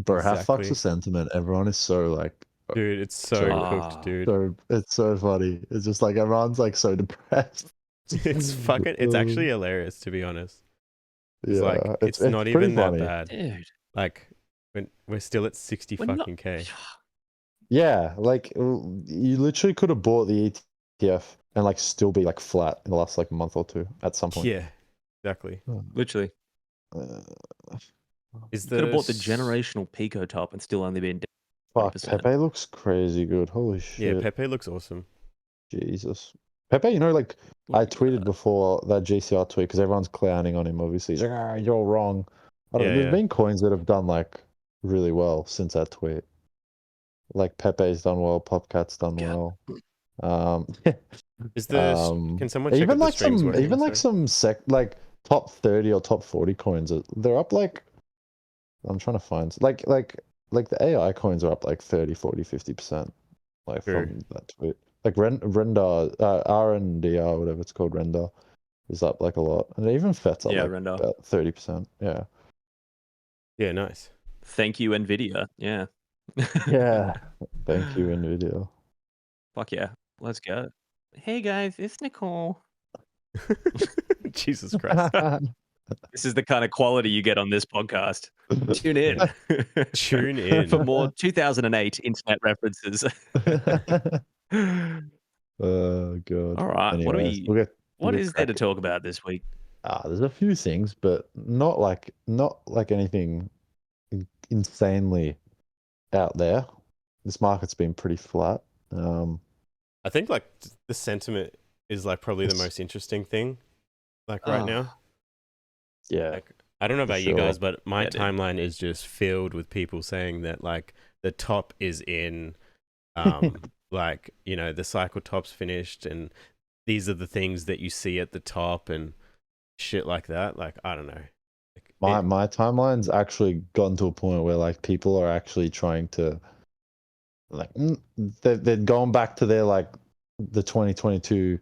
Bro, how fucks Exactly. the sentiment? Everyone is so like, Dude, it's so so- cooked, dude. so it's so funny. It's just like everyone's like so depressed. It's fucking. It's actually hilarious, to be honest. It's Yeah, like it's it's not pretty even that funny. bad. Dude, Like we're still at 60 we're not. fucking K. Yeah, like you literally could have bought the ETF and like still be like flat in the last like month or two at some point. Yeah, exactly. Literally. Uh, Is You could have bought the s- generational Pico top and still only been fuck, 20%. Pepe looks crazy good. Holy Yeah, shit. Pepe looks awesome. Jesus. Pepe, you know, like I tweeted before that GCR tweet because everyone's clowning on him, obviously. He's like, ah, you're all wrong. I don't know. Yeah, There's yeah. been coins that have done like really well since that tweet. Like Pepe's done well, Popcat's done Yeah. well. Is the can someone check even if the like stream's some working? even like Sorry? some top 30 or top 40 coins, they're up like, I'm trying to find like the AI coins are up like 30, 40, 50% like True. from that tweet. Like Rendar, RNDR, whatever it's called, Rendar is up like a lot, and even FET's up Yeah, like Rendar. about 30%. Yeah. Yeah, nice. Thank you, Nvidia. Yeah. Yeah. Thank you, Nvidia. Fuck yeah. Let's go. Hey guys, it's Nicole. Jesus Christ. This is the kind of quality you get on this podcast. Tune in. Tune in. For more 2008 internet references. Oh god. All right. Anyways, What get is there to cracking. talk about this week? There's a few things, but not like anything insanely out there. This market's been pretty flat. I think like the sentiment is like probably the most interesting thing, like right now. Yeah. Like I don't know about you sure. guys, but my Yeah, dude. timeline is just filled with people saying that like the top is in, like, you know, the cycle top's finished and these are the things that you see at the top and shit like that. Like, I don't know. Like, My timeline's actually gotten to a point where like people are actually trying to like they're going back to their like the 2022,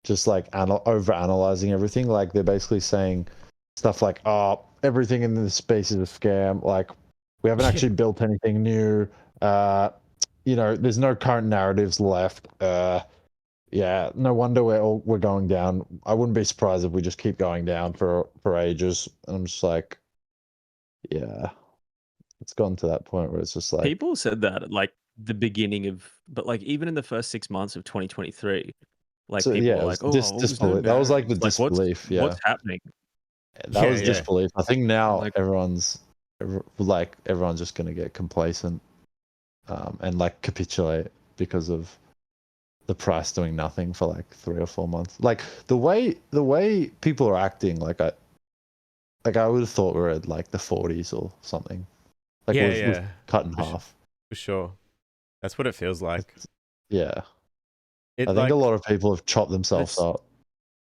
just like over analyzing everything. Like they're basically saying stuff like, oh, everything in this space is a scam, like we haven't actually built anything new, you know, there's no current narratives left, yeah, no wonder we're going down. I wouldn't be surprised if we just keep going down for ages. And I'm just like, yeah, it's gotten to that point where it's just like People said that at like the beginning of, but like even in the first 6 months of 2023, like so, people yeah, were it like, was "Oh, there's no disbelief. That was like the narrative. Like, disbelief. Yeah, what's happening?" that was Yeah. disbelief. I think now Like- everyone's just gonna get complacent, and like capitulate because of the price doing nothing for like 3 or 4 months. Like the way people are acting, like I would have thought we're at like the 40s or something. Like we've cut in half. For sure. That's what it feels like. Yeah. It, I think like, a lot of people have chopped themselves up.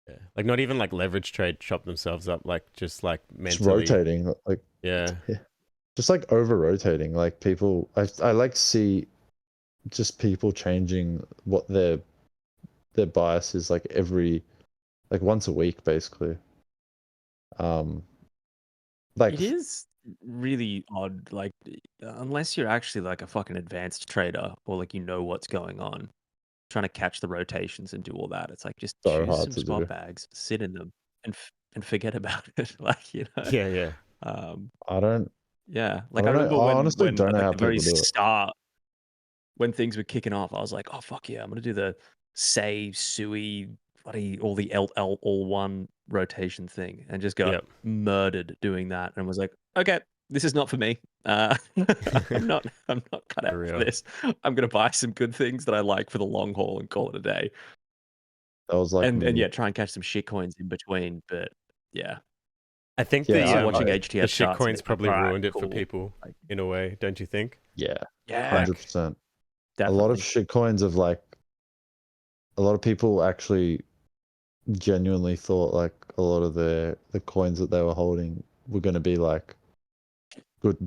Yeah. Like not even like leverage trade chop themselves up, like just like Just mentally rotating, like yeah. just like over rotating. Like people, I like to see just people changing what their bias is like like once a week basically. Like It is really odd, like unless you're actually like a fucking advanced trader or like you know what's going on, trying to catch the rotations and do all that. It's like just so choose hard some to spot do. bags, sit in them, and forget about it. Like, you know. Yeah. I don't. Yeah, like I I don't know. remember I when honestly don't at know like how the very people do it. start when things were kicking off, I was like, oh fuck yeah, I'm gonna do the save Sui bloody all the LL all one rotation thing, and just got murdered doing that, and was like, okay, this is not for me. I'm not cut out for this. I'm gonna buy some good things that I like for the long haul and call it a day. That was like and me. yeah, try and catch some shit coins in between. But yeah, I think watching the HTF shit charts coins probably like, ruined it for cool. people in a way, don't you think? Yeah, Yeah, 100%. Definitely. A lot of shit coins of like, a lot of people actually genuinely thought like a lot of the coins that they were holding were going to be like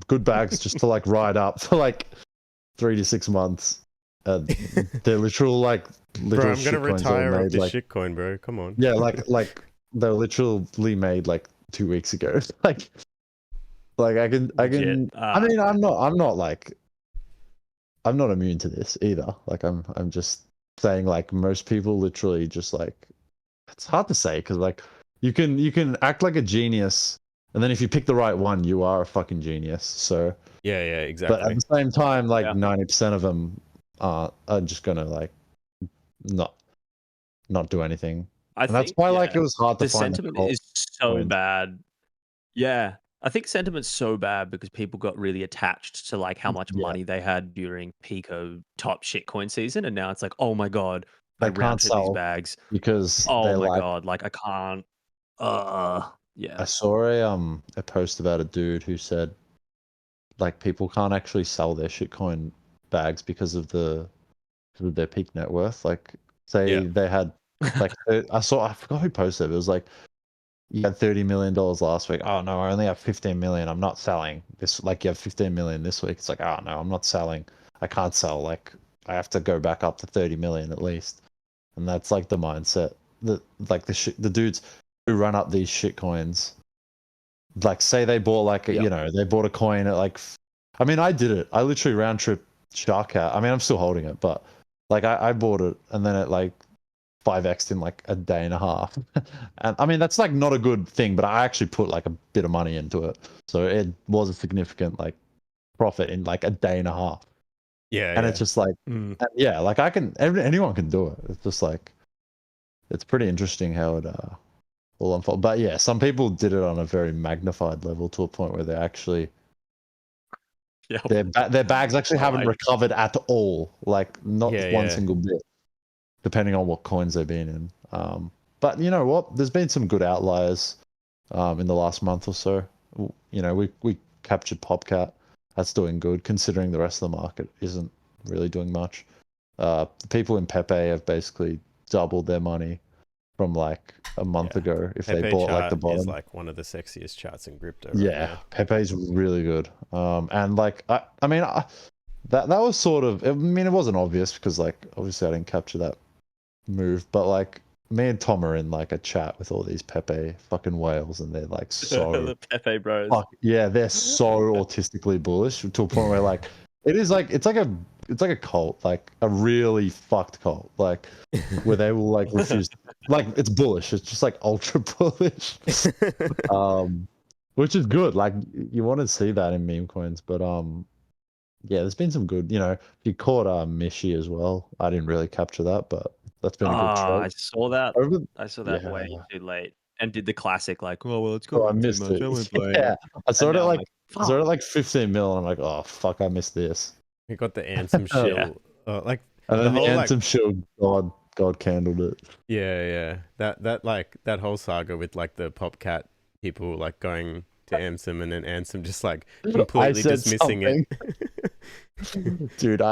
good bags just to like ride up for like 3 to 6 months. They're literal Bro, I'm gonna retire off this like, shitcoin, bro. Come on. Yeah, like they're literally made like 2 weeks ago. Like I can. Legit. I mean, I'm not like. I'm not immune to this either. Like I'm just saying like most people literally just like it's hard to say because like you can act like a genius and then if you pick the right one you are a fucking genius. So yeah, but at exactly. the same time like Yeah. 90% of them are just gonna like not do anything. I And that's think why like it was hard to the find sentiment cult is so coins. bad. Yeah. I think sentiment's so bad because people got really attached to like how much Yeah, money they had during Pico top shitcoin season, and now it's like, oh my god, I they round can't trip these sell bags. because Oh they my like god, like I can't. I Yeah. saw a post about a dude who said like people can't actually sell their shitcoin bags because of their peak net worth. Like, say Yeah. they had like I forgot who posted it. It was like you had $30 million last week. Oh no, I only have 15 million. I'm not selling this. Like you have 15 million this week. It's like oh no, I'm not selling. I can't sell. Like I have to go back up to 30 million at least. And that's like the mindset that like the dudes who run up these shit coins. Like say they bought like a, Yeah. they bought a coin at like I mean I did it. I literally round trip Shark Cat. I mean I'm still holding it, but like I bought it and then it like 5x'd in like a day and a half. And I mean that's like not a good thing, but I actually put like a bit of money into it. So it was a significant like profit in like a day and a half. Yeah, And yeah. it's just like yeah, like anyone can do it. It's just like it's pretty interesting how it will unfold. But yeah, some people did it on a very magnified level to a point where they actually Yeah. their bags actually haven't Like- recovered at all, like not Yeah, one yeah. single bit, depending on what coins they've been in. But you know what? There's been some good outliers in the last month or so. You know, we captured Popcat. That's doing good considering the rest of the market isn't really doing much. The people in Pepe have basically doubled their money from like a month Yeah. ago if they Pepe bought like the chart is bottom. like one of the sexiest charts in crypto right Yeah, now. Pepe's really good. And like I mean that was sort of I mean it wasn't obvious because like obviously I didn't capture that move, but like me and Tom are in like a chat with all these Pepe fucking whales and they're like so the Pepe bros. yeah, they're so autistically bullish to a point where like it is like it's like a cult, like a really fucked cult, like where they will like refuse like it's bullish. It's just like ultra bullish. Which is good. Like you want to see that in meme coins, but yeah, there's been some good. You know, you caught Michi as well. I didn't really capture that, but that's been a good trade. I saw that. I saw that Yeah. way too late and did the classic like, oh well, it's Oh, I gone too missed much. it. I won't play. Yeah, I saw And it at now I'm like like, I saw it fuck. at like 15 mil, and I'm like, oh fuck, I missed this. We got the Ansem Oh, shill. Like And the then the whole like Anthem Shield, God candled it. yeah. That like that whole saga with like the Popcat people like going to Ansem and then Ansem just like completely said dismissing it. Dude,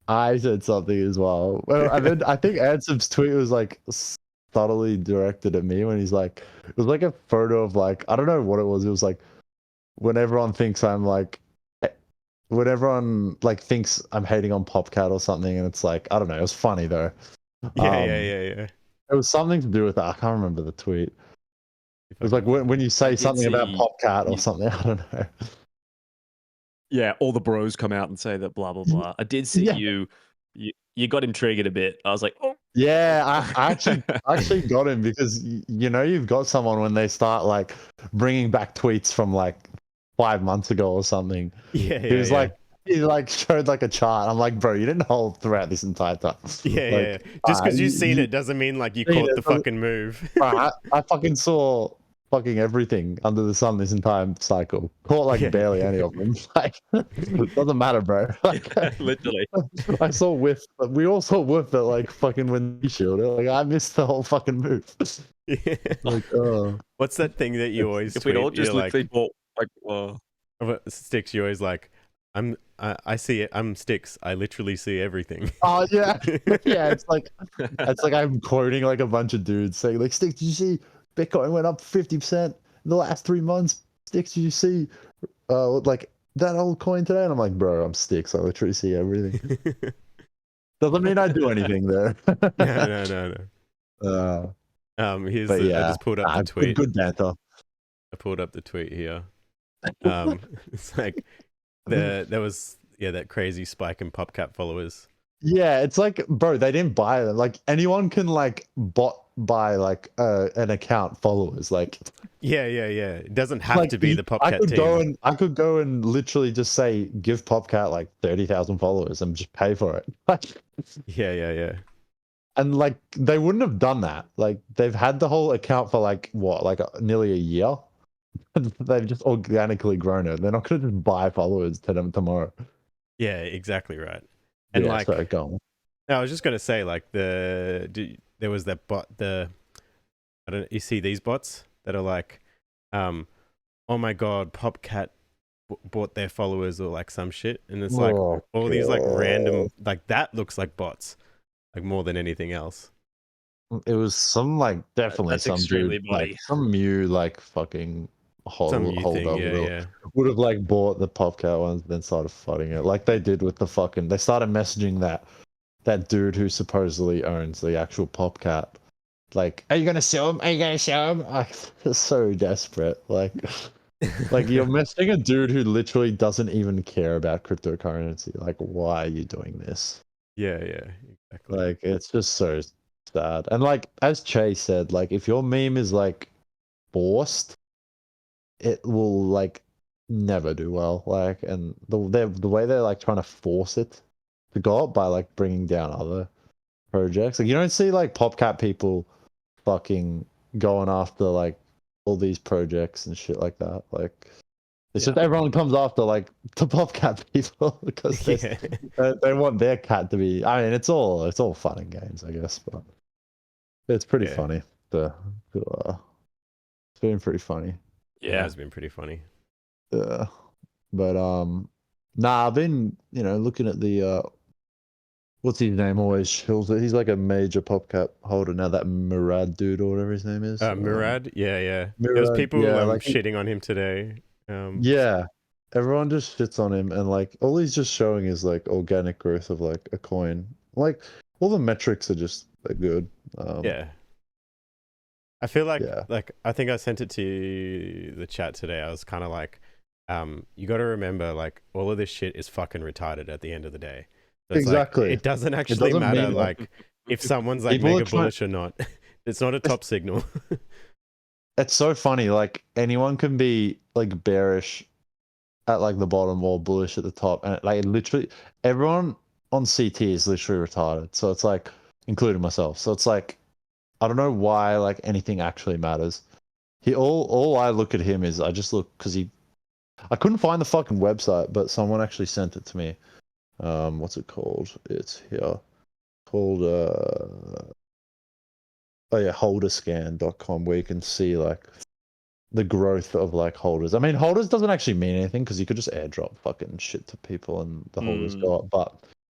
I said something as well. Well, and then I think Ansom's tweet was like subtly directed at me when he's like, it was like a photo of like, I don't know what it was. It was like when everyone thinks I'm like, when everyone like thinks I'm hating on Popcat or something, and it's like, I don't know. It was funny though. Yeah. It was something to do with that. I can't remember the tweet. If It was I like can when you say did something about see Popcat or you- something. I don't know. Yeah, all the bros come out and say that blah blah blah. I did see Yeah. you got him triggered a bit. I was like, oh Yeah, I actually got him because you know you've got someone when they start like bringing back tweets from like 5 months ago or something. Yeah, He was like he like showed like a chart. I'm like, bro, you didn't hold throughout this entire time. yeah. Just because you've seen it doesn't mean like you seen caught it the doesn't- fucking move. Bro, I fucking saw fucking everything under the sun this entire cycle. Caught like Yeah. barely any of them. Like it doesn't matter, bro. Like literally. I saw whiff. We all saw whiff at like fucking when he shielded. Like I missed the whole fucking move. Yeah. Like, oh. What's that thing that you always If tweet? we'd all just You're like, literally bought like, well, Sticks, you always like, I see it. I'm Sticks. I literally see everything. Oh yeah, yeah. It's like I'm quoting like a bunch of dudes saying like, "Sticks, did you see Bitcoin went up 50% in the last 3 months? Sticks, did you see like that old coin today?" And I'm like, "Bro, I'm Sticks. I literally see everything." Doesn't mean I do anything there. No. Here's But the. I yeah, just pulled up the tweet. good banter. I pulled up the tweet here. It's like there was that crazy spike in PopCat followers. Yeah, it's like, bro, they didn't buy them. Like anyone can like buy like an account followers. Like Yeah. It doesn't have to be the I PopCat could team. go and literally just say give PopCat like 30,000 followers and just pay for it. Yeah. And like they wouldn't have done that. Like they've had the whole account for like what, like nearly a year. They've just organically grown it. They're not going to just buy followers to them tomorrow. Yeah, exactly right. And Yeah, like, sorry, go on. I was just gonna say, like there was that bot. I don't. You see these bots that are like, oh my god, PopCat bought their followers or like some shit, and it's like all these like random, like that looks like bots, like more than anything else. It was some like definitely That's some extremely dude, bloody. like some new like fucking Some new hold thing, up yeah. would have like bought the PopCat ones, then started fudding it like they did with the fucking. They started messaging that dude who supposedly owns the actual PopCat. Like, are you gonna sell him? Are you gonna sell him? Like, so desperate. Like you're messaging a dude who literally doesn't even care about cryptocurrency. Like, why are you doing this? Yeah, exactly. Like, it's just so sad. And like, as Che said, like, if your meme is like forced, it will like never do well. Like, and the way they're like trying to force it to go up by like bringing down other projects. Like, you don't see like PopCat people fucking going after like all these projects and shit like that. Like, it's just everyone comes after like the PopCat people because they want their cat to be. I mean, it's all fun and games, I guess, but it's pretty funny. It's been pretty funny. Yeah, it has been pretty funny. Yeah, but nah, I've been looking at the what's his name? Always chills. He's like a major PopCat holder now. That Murad dude or whatever his name is. Murad, yeah. There was Murad, people like shitting on him today. Yeah, everyone just shits on him, and like all he's just showing is like organic growth of like a coin. Like all the metrics are just like good. Yeah. I feel like Yeah. I think I sent it to the chat today. I was kind of like, you got to remember, like all of this shit is fucking retarded at the end of the day. So it's Exactly. Like, it doesn't actually doesn't matter mean like if someone's like People are mega bullish or not. It's not a top signal. It's so funny. Like anyone can be like bearish at like the bottom or bullish at the top, and like literally everyone on CT is literally retarded. So it's like, including myself. So it's like, I don't know why like anything actually matters. All I look at him is I just look because I couldn't find the fucking website, but someone actually sent it to me. What's it called? It's here. Called holderscan.com, where you can see like the growth of like holders. I mean, holders doesn't actually mean anything because you could just airdrop fucking shit to people and the holders go up. But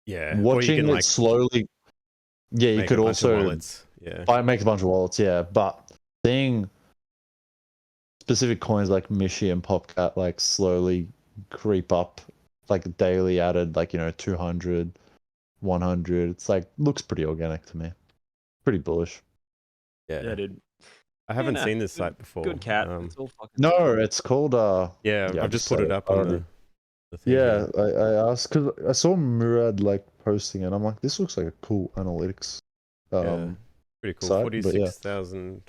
yeah, watching or you can it like slowly, yeah, you could also wallets. Yeah, make a bunch of wallets. Yeah, but seeing specific coins like Michi and PopCat like slowly creep up, like daily added, like 200, 100. It's like looks pretty organic to me. Pretty bullish. Yeah, dude. I haven't seen this site before. Good cat. It's all fucking No, it's called yeah, I've just put it up on the thing. Yeah, I asked because I saw Murad like posting it. I'm like, this looks like a cool analytics. Yeah, pretty cool. Site, 46,000.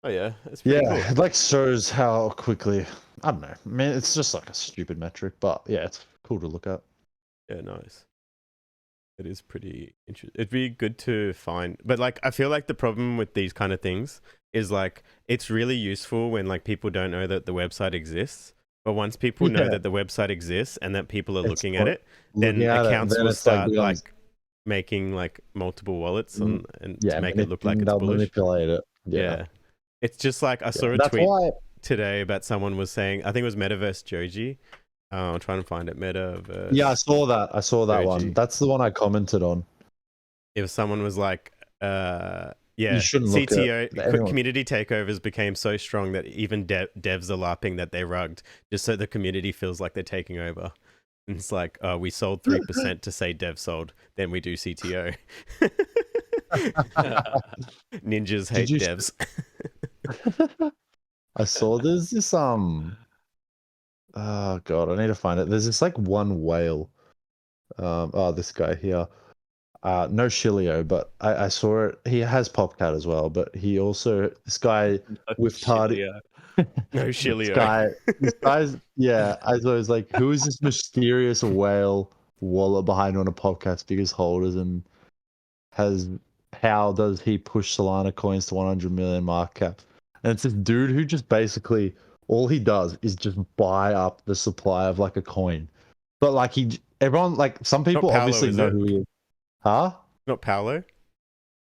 Oh yeah, it's pretty cool. It like shows how quickly. I don't know. I mean, it's just like a stupid metric, but yeah, it's cool to look at. Yeah, nice. It is pretty interesting. It'd be good to find, but like I feel like the problem with these kind of things is like it's really useful when like people don't know that the website exists. But once people know that the website exists and that people are looking at it, then accounts will start like making like multiple wallets and to make it look like it's bullish. Manipulate it. Yeah. It's just like I saw a tweet today about someone was saying, I think it was Metaverse Joji. I'm trying to find it. Metaverse. Yeah, I saw that. I saw that Joji. one. That's the one I commented on. If someone was like, yeah, you shouldn't CTO community takeovers became so strong that even devs are LARPing that they rugged just so the community feels like they're taking over. And it's like, we sold 3% to say dev sold, then we do CTO. Ninjas hate devs. I saw there's this Oh god, I need to find it. There's this like one whale. This guy here. No Shilio, but I saw it. He has Popcat as well, but he also this guy with tardy. No This Shilio. guy's yeah. I was like, who is this mysterious whale wallet behind on a Popcat's biggest holders and has? How does he push Solana coins to 100 million market cap? And it's this dude who just basically all he does is just buy up the supply of like a coin, but like everyone like some people Paolo, obviously is know it? who he is. Huh? Not Paolo.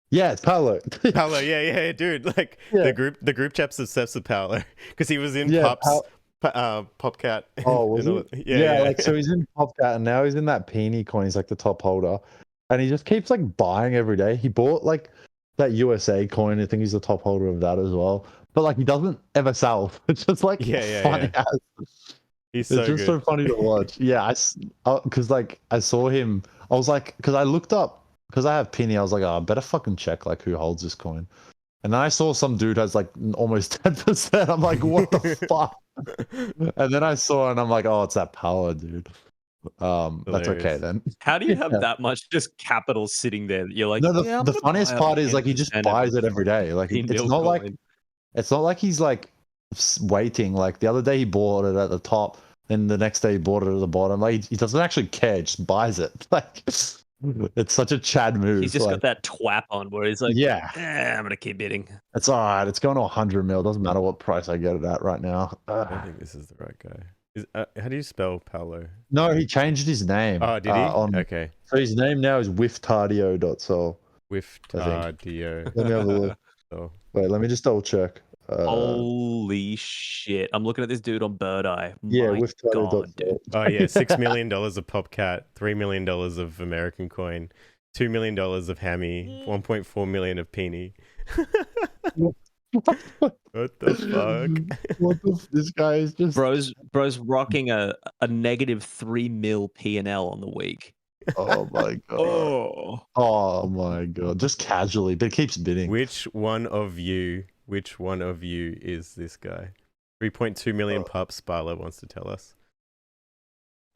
Yeah, it's Paolo. Paolo, yeah, dude. Like Yeah. the group chat's obsessed with Paolo because he was in Yeah, Popcat. Oh, was and he? yeah. Like so he's in Popcat and now he's in that Peony coin. He's like the top holder, and he just keeps like buying every day. He bought like that USA coin. I think he's the top holder of that as well. But like he doesn't ever sell. It's just like funny as. He's It's so just good. so funny to watch. Yeah, because like I saw him. I was like, because I looked up because I have Penny. I was like, oh, I better fucking check like who holds this coin. And then I saw some dude has like almost 10%. I'm like, what the fuck? And then I saw and I'm like, oh, it's that power, dude. That's okay Hilarious. then. How do you have Yeah. that much just capital sitting there? That you're like, No, yeah, I'm the gonna funniest buy up part is like he just 10% of buys it every day. Like $15 it's mil not like coin. he's like waiting. Like the other day he bought it at the top, then the next day he bought it at the bottom. Like he doesn't actually care, just buys it. Like it's such a Chad move. He's just like, got that twap on where he's like, yeah, I'm gonna keep bidding. it's all right. It's going to 100 mil. Doesn't matter what price I get it at right now. I don't think this is the right guy. How do you spell Paolo? No, he changed his name. Oh, did he? Okay. So his name now is wiftardio.sol. With I think. Tardio. Let me have a look. Oh. Wait, let me just double check. Holy shit! I'm looking at this dude on Bird Eye. Yeah, My God, dude. Oh yeah, $6 million of Popcat, $3 million of American coin, $2 million of Hammy, 1.4 million of Peony. What the fuck? This guy is just Bro's rocking a -3 mil P&L on the week. oh my god. Oh my god. Just casually, but it keeps bidding. Which one of you is this guy? 3.2 million pups, Sparlo wants to tell us.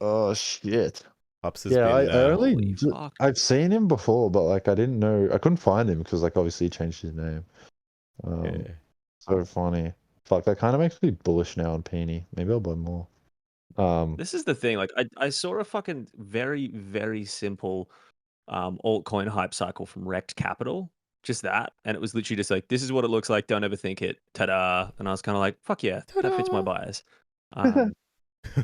Oh shit. Pups has Yeah, been I've seen him before, but like I didn't know, I couldn't find him because like obviously he changed his name. yeah. So funny. Fuck, that kind of makes me bullish now on Peony. Maybe I'll buy more. This is the thing. Like, I saw a fucking very, very simple altcoin hype cycle from Wrecked Capital. Just that. And it was literally just like, this is what it looks like. Don't overthink it. Ta-da. And I was kind of like, fuck yeah, that fits my bias. And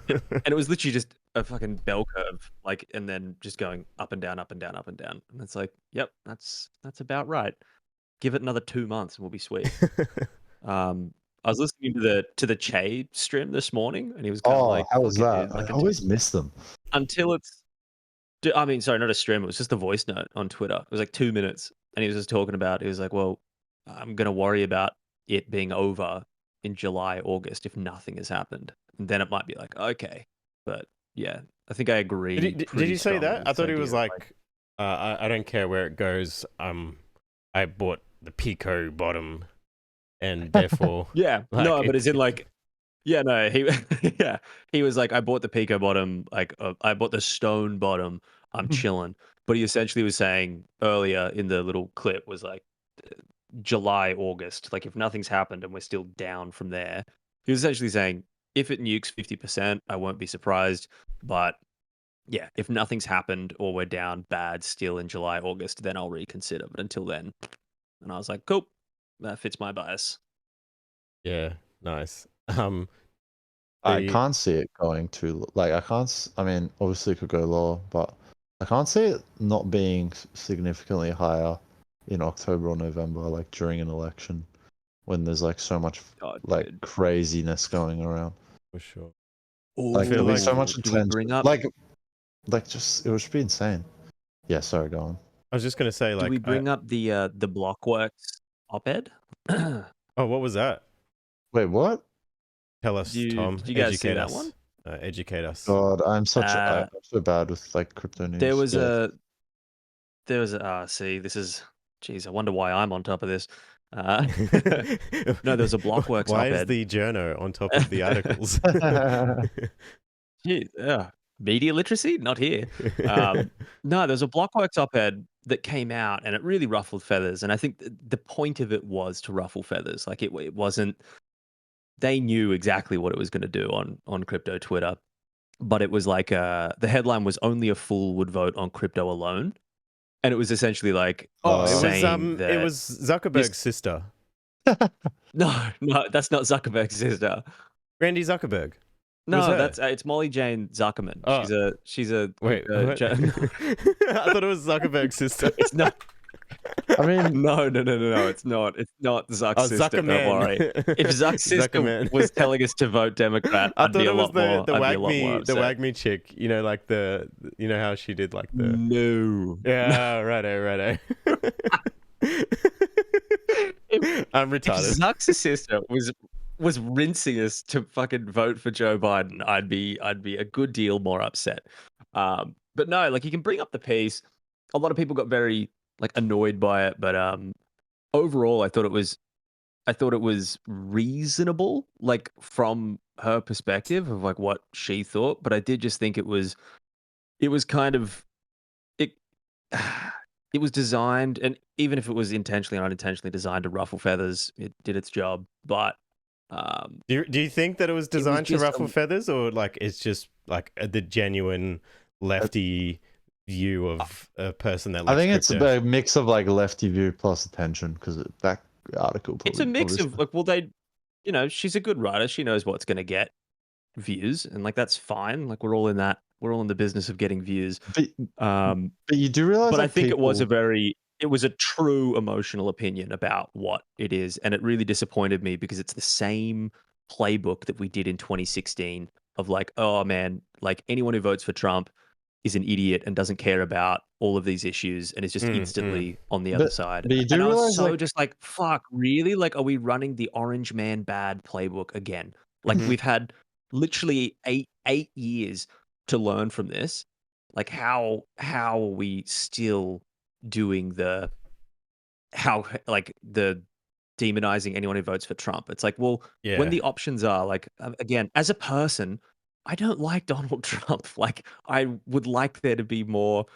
it was literally just a fucking bell curve, like, and then just going up and down, up and down, up and down. And it's like, yep, that's about right. Give it another 2 months and we'll be sweet. I was listening to the Che stream this morning, and he was kind of like, how was "Fuck it, that? dude, like, I always miss them. until it's." I mean, sorry, not a stream. It was just a voice note on Twitter. It was like 2 minutes, and he was just talking about. He was like, "Well, I'm gonna worry about it being over in July, August if nothing has happened, and then it might be like okay." But yeah, I think I agree. Did you say that? I thought he was like, I don't care where it goes. I bought the Pico bottom, and therefore, yeah, like, no, but it's in like, yeah, no, he, yeah, he was like, I bought the Pico bottom, like, I bought the stone bottom. I'm chilling. But he essentially was saying earlier in the little clip was like, July, August, like if nothing's happened and we're still down from there, he was essentially saying if it nukes 50%, I won't be surprised. But yeah, if nothing's happened or we're down bad still in July, August, then I'll reconsider. But until then, and I was like, cool, that fits my bias. yeah, nice. I can't see it going too like I mean obviously it could go lower, but I can't see it not being significantly higher in October or November, like during an election when there's like so much like craziness going around. For sure. Like there'll be so much attention. Bring up... like just it would be insane. Yeah, sorry, go on. I was just gonna say, like, do we bring up the Blockworks op-ed? Oh, what was that? Wait, what? Tell us, Tom. Did you guys see educate that us. one? Educate us. God, I'm so bad with like crypto news. There was a see, this is, geez, I wonder why I'm on top of this. No, there's a Blockworks Why is op-ed. the journo on top of the articles? Yeah, media literacy? Not here. No, there's a Blockworks op-ed that came out and it really ruffled feathers. And I think the point of it was to ruffle feathers. Like it wasn't, they knew exactly what it was going to do on crypto Twitter. But it was like, the headline was only a fool would vote on crypto alone. And it was essentially like, it was Zuckerberg's sister. No, that's not Zuckerberg's sister. Randy Zuckerberg. No, that's it's Molly Jane Zuckerman. Oh. She's a Wait. I thought it was Zuckerberg's sister. It's not. I mean, no, it's not. It's not Zuck's sister. Don't worry. If Zuck's sister was telling us to vote Democrat, I I'd thought be a it was lot more. the Wag Me chick. You know, like you know how she did like the. No. Yeah, righto. I'm retarded. If Zuck's sister was rinsing us to fucking vote for Joe Biden, I'd be a good deal more upset. But no, like you can bring up the piece. A lot of people got very like annoyed by it, but overall I thought it was reasonable, like from her perspective of like what she thought. But I did just think it was kind of it was designed, and even if it was intentionally or unintentionally designed to ruffle feathers, it did its job. But do you think that it was designed to ruffle feathers, or like it's just like the genuine lefty view of a person that likes I think crypto? it's a mix of like lefty view plus attention, because that article it's a mix of like, well, she's a good writer, she knows what's going to get views, and like that's fine. Like we're all in the business of getting views. But you do realize, but like, I think it was a true emotional opinion about what it is, and it really disappointed me because it's the same playbook that we did in 2016 of like, oh man, like anyone who votes for Trump is an idiot and doesn't care about all of these issues and is just instantly on the other side. But you do and I realize, was so like, just like, fuck, really? Like, are we running the orange man bad playbook again? Like we've had literally eight years to learn from this. Like how are we still doing the demonizing anyone who votes for Trump? It's like, well, when the options are like, again, as a person, I don't like Donald Trump. Like, I would like there to be more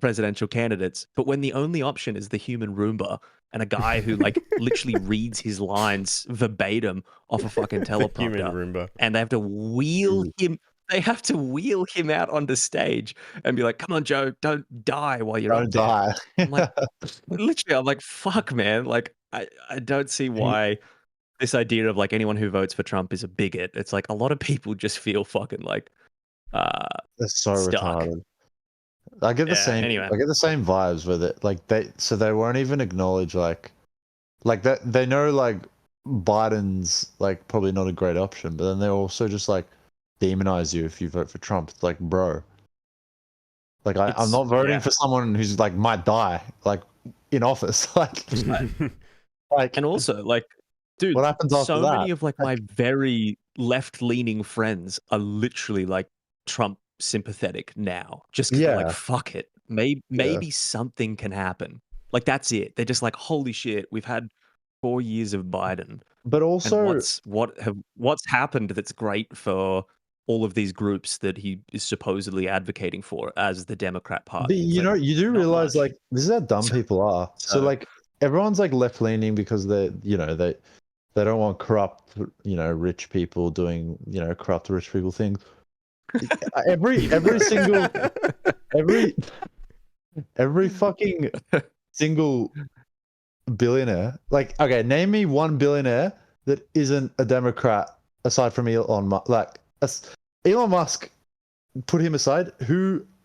presidential candidates. But when the only option is the human Roomba and a guy who like literally reads his lines verbatim off a fucking teleprompter, human Roomba, and they have to wheel him. They have to wheel him out onto stage and be like, "Come on, Joe, don't die while you're don't die." I'm like, literally, I'm like, "Fuck, man!" Like, I don't see why this idea of like anyone who votes for Trump is a bigot. It's like a lot of people just feel fucking like That's so stuck. retarded. I get the same. Anyway. I get the same vibes with it. Like they won't even acknowledge like that. They know like Biden's like probably not a great option, but then they also just like demonize you if you vote for Trump. It's like, bro, like I'm not voting for someone who's like might die like in office. like and also like, dude, what happens after so that? many of like my very left-leaning friends are literally like Trump sympathetic now, just because they're like, fuck it, maybe something can happen. Like that's it. They're just like, holy shit, we've had 4 years of Biden, but also and what's happened that's great for all of these groups that he is supposedly advocating for as the Democrat Party. But you know, you do realize like this is how dumb people are. So like everyone's like left-leaning because they don't want corrupt, rich people doing, corrupt rich people things. every fucking single billionaire. Like, okay, name me one billionaire that isn't a Democrat aside from Elon Musk. Like, Elon Musk, put him aside.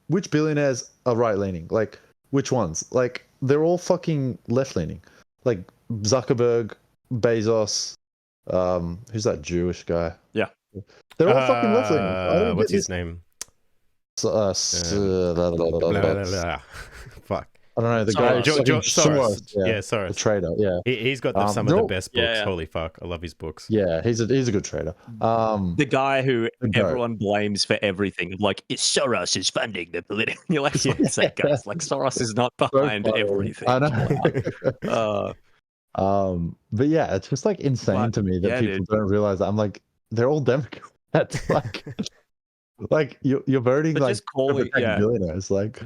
Which billionaires are right-leaning? Like, which ones? Like, they're all fucking left-leaning. Like Zuckerberg, Bezos. Who's that Jewish guy? Yeah. They're all fucking left-leaning. What's his name? Fuck. I don't know. The guy. Soros. Yeah, Soros. The trader. Yeah. He's got some of the best books. Holy fuck. I love his books. Yeah, he's a good trader. The guy who everyone blames for everything. Like, Soros is funding the political. You're like, what's that, guys? Like, Soros is not behind everything. I know. But yeah, it's just like insane But to me that yeah, people dude. don't realize that. I'm like, they're all Democrats. Like you're voting But like just to calling, protect yeah. billionaires. Like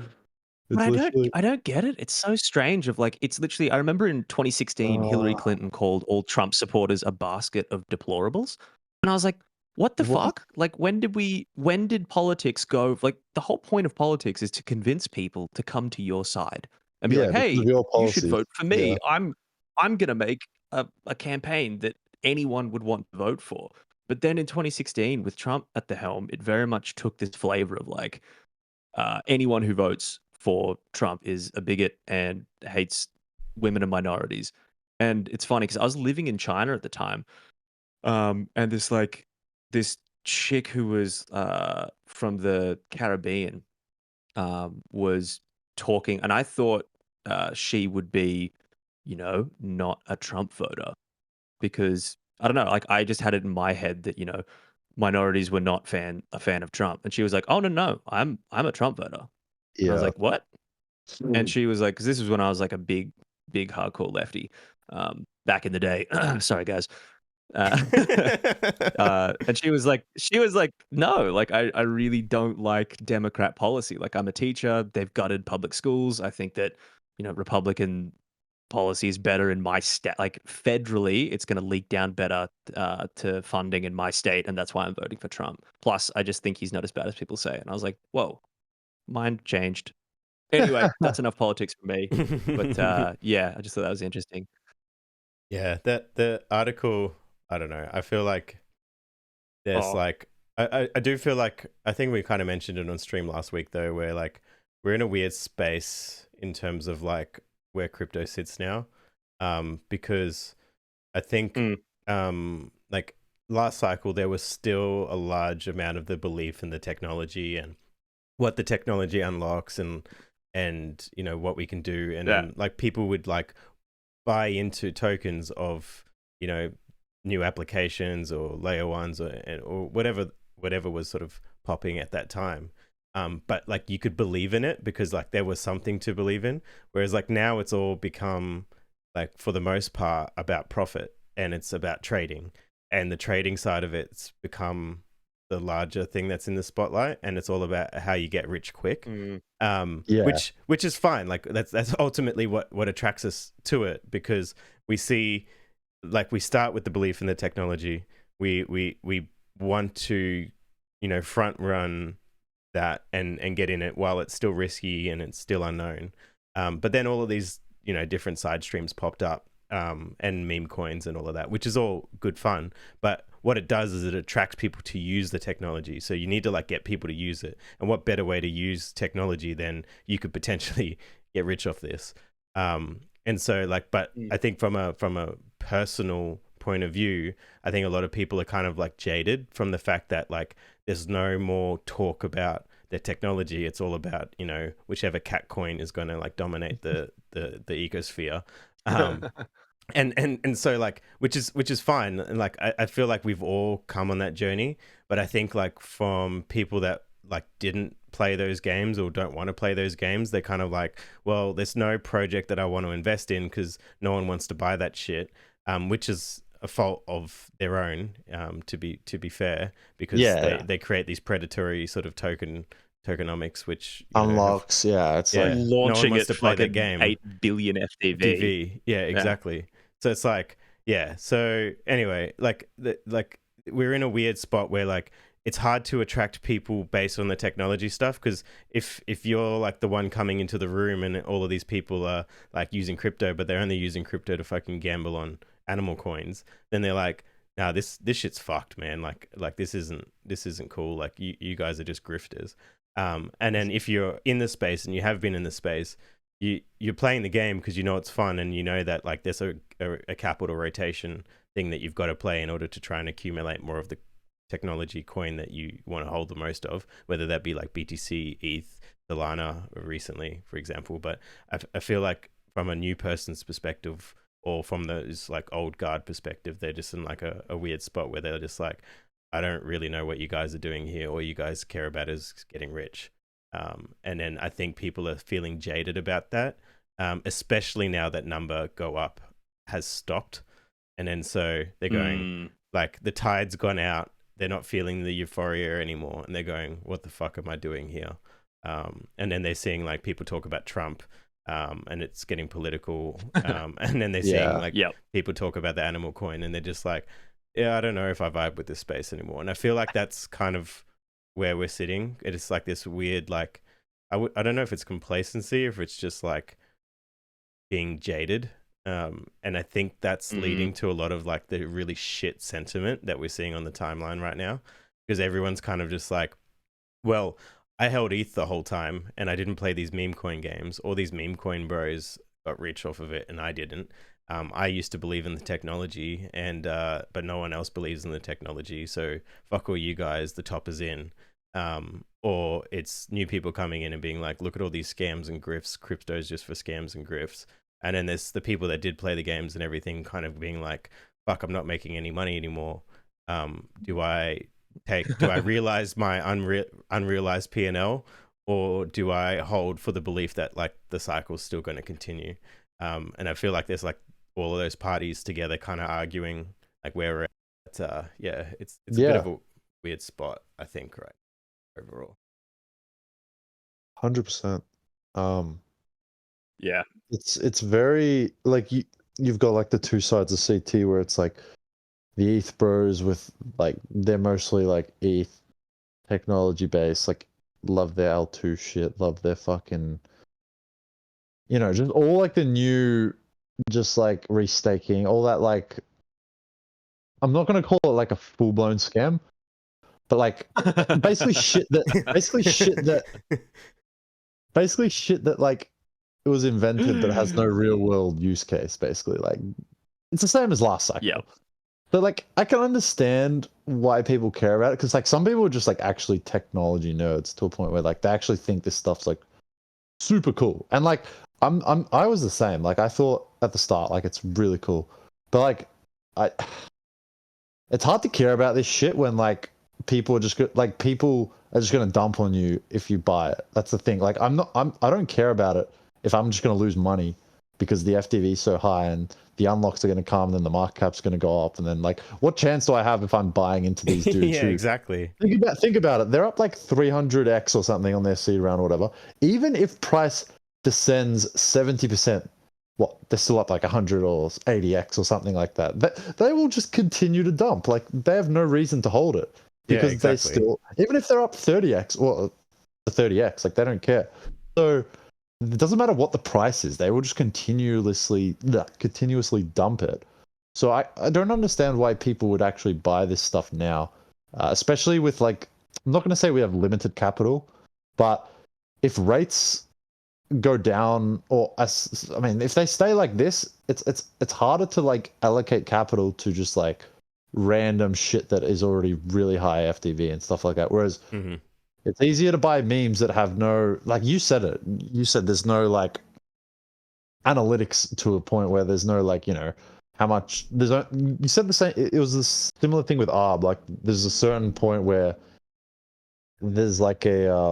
But it's literally. I don't get it. It's so strange of like it's literally I remember in 2016 Hillary Uh, Clinton called all Trump supporters a basket of deplorables. And I was like, what the what? fuck? Like when did politics go like the whole point of politics is to convince people to come to your side and be like, Yeah, because "Hey, of your you should policies. vote for Yeah, me. I'm going to make a campaign that anyone would want to vote for." But then in 2016 with Trump at the helm, it very much took this flavor of like anyone who votes for Trump is a bigot and hates women and minorities. And it's funny because I was living in China at the time, and this chick who was from the Caribbean was talking, and I thought she would be, not a Trump voter because I don't know, like I just had it in my head that minorities were not a fan of Trump, and she was like, "Oh no, I'm a Trump voter." I was yeah. like, "What?" And she was like, because this was when I was like a big hardcore lefty, back in the day. Sorry, guys. Uh, and she was like, no, like I really don't like Democrat policy. Like I'm a teacher. They've gutted public schools. I think that Republican policy is better in my state. Like federally, it's going to leak down better to funding in my state, and that's why I'm voting for Trump. Plus, I just think he's not as bad as people say. And I was like, whoa, mind changed. Anyway, that's enough politics for me. But yeah, I just thought that was interesting. Yeah, that the article, I don't know. I feel like there's Oh, like I do feel like I think we kind of mentioned it on stream last week though, where like we're in a weird space in terms of like where crypto sits now. Because I think mm, like last cycle there was still a large amount of the belief in the technology and what the technology unlocks and what we can do, and yeah. then like people would like buy into tokens of new applications or layer ones or whatever was sort of popping at that time. But like you could believe in it because like there was something to believe in, whereas like now it's all become like for the most part about profit, and it's about trading, and the trading side of it's become the larger thing that's in the spotlight, and it's all about how you get rich quick. Mm, Yeah. Which is fine. Like that's ultimately what attracts us to it, because we see, like, we start with the belief in the technology. We want to front run that and get in it while it's still risky and it's still unknown. But then all of these different side streams popped up, and meme coins and all of that, which is all good fun. But what it does is it attracts people to use the technology. So you need to like get people to use it. And what better way to use technology than you could potentially get rich off this? And so like, but mm. I think from a personal point of view, I think a lot of people are kind of like jaded from the fact that like there's no more talk about the technology. It's all about whichever cat coin is going to like dominate the ecosphere. Um, and so like which is fine, and like I feel like we've all come on that journey, but I think like from people that like didn't play those games or don't want to play those games, they're kind of like, well, there's no project that I want to invest in because no one wants to buy that shit, which is a fault of their own, to be fair, because Yeah. they create these predatory sort of tokenomics, which have, Unlocks. Yeah. It's like, yeah, no one Launching wants it to for play like that an game. 8 billion FTV. DV. Yeah, Yeah. exactly. So it's like, yeah. So anyway, like we're in a weird spot where like it's hard to attract people based on the technology stuff, because if you're like the one coming into the room and all of these people are like using crypto, but they're only using crypto to fucking gamble on animal coins, then they're like, nah, this shit's fucked, man. Like this isn't cool. Like you guys are just grifters. And then if you're in the space and you have been in the space, you're playing the game because you know it's fun, and you know that like there's a capital rotation thing that you've got to play in order to try and accumulate more of the technology coin that you want to hold the most of, whether that be like BTC, ETH, Solana recently, for example. But I feel like from a new person's perspective, or from those like old guard perspective, they're just in like a weird spot where they're just like, I don't really know what you guys are doing here. All you guys care about is getting rich. And then I think people are feeling jaded about that, especially now that number go up has stopped, and then so they're going like the tide's gone out. They're not feeling the euphoria anymore, and they're going, "What the fuck am I doing here?" And then they're seeing like people talk about Trump, and it's getting political, and then they're seeing like people talk about the animal coin, and they're just like, "Yeah, I don't know if I vibe with this space anymore." And I feel like that's kind of where we're sitting. It's like this weird, like, I don't know if it's complacency, or if it's just like being jaded. And I think that's leading to a lot of like the really shit sentiment that we're seeing on the timeline right now, because everyone's kind of just like, well, I held ETH the whole time and I didn't play these meme coin games. All these meme coin bros got rich off of it and I didn't. I used to believe in the technology, and but no one else believes in the technology, so fuck all you guys, the top is in. Or it's new people coming in and being like, look at all these scams and grifts, crypto's just for scams and grifts. And then there's the people that did play the games and everything kind of being like, fuck, I'm not making any money anymore. Do I realize my unrealized P&L, or do I hold for the belief that like the cycle's still going to continue? And I feel like there's like all of those parties together kind of arguing like where we're at. Yeah, it's a bit of a weird spot, I think, right, overall. 100%. Yeah, it's very like you've got like the two sides of CT where it's like the ETH bros with like they're mostly like ETH technology based, like love their L2 shit, love their fucking, you know, just all like the new, just like restaking, all that, like I'm not gonna call it like a full blown scam, but like basically shit that like it was invented but has no real world use case. Basically, like it's the same as last cycle. Yeah. But like I can understand why people care about it, because like some people are just like actually technology nerds to a point where like they actually think this stuff's like super cool. And like I was the same. Like I thought at the start like it's really cool, but like it's hard to care about this shit when like people are just people are just gonna dump on you if you buy it. That's the thing. Like I don't care about it if I'm just gonna lose money because the FTV is so high and the unlocks are gonna come, and then the market cap's gonna go up, and then like what chance do I have if I'm buying into these dudes? Yeah, exactly. Think about it. They're up like 300x or something on their seed round or whatever. Even if price descends 70%, what, they're still up like 100 or 80x or something like that. They will just continue to dump. Like they have no reason to hold it because they still, even if they're up 30x or 30x, like they don't care. So it doesn't matter what the price is. They will just continuously dump it. So I don't understand why people would actually buy this stuff now, especially with like, I'm not going to say we have limited capital, but if rates go down, or I mean, if they stay like this, it's harder to like allocate capital to just like random shit that is already really high FTV and stuff like that. Whereas it's easier to buy memes that have no, like you said it, you said there's no like analytics to a point where there's no like, you know, how much there's no, you said the same, it was a similar thing with ARB. Like there's a certain point where there's like a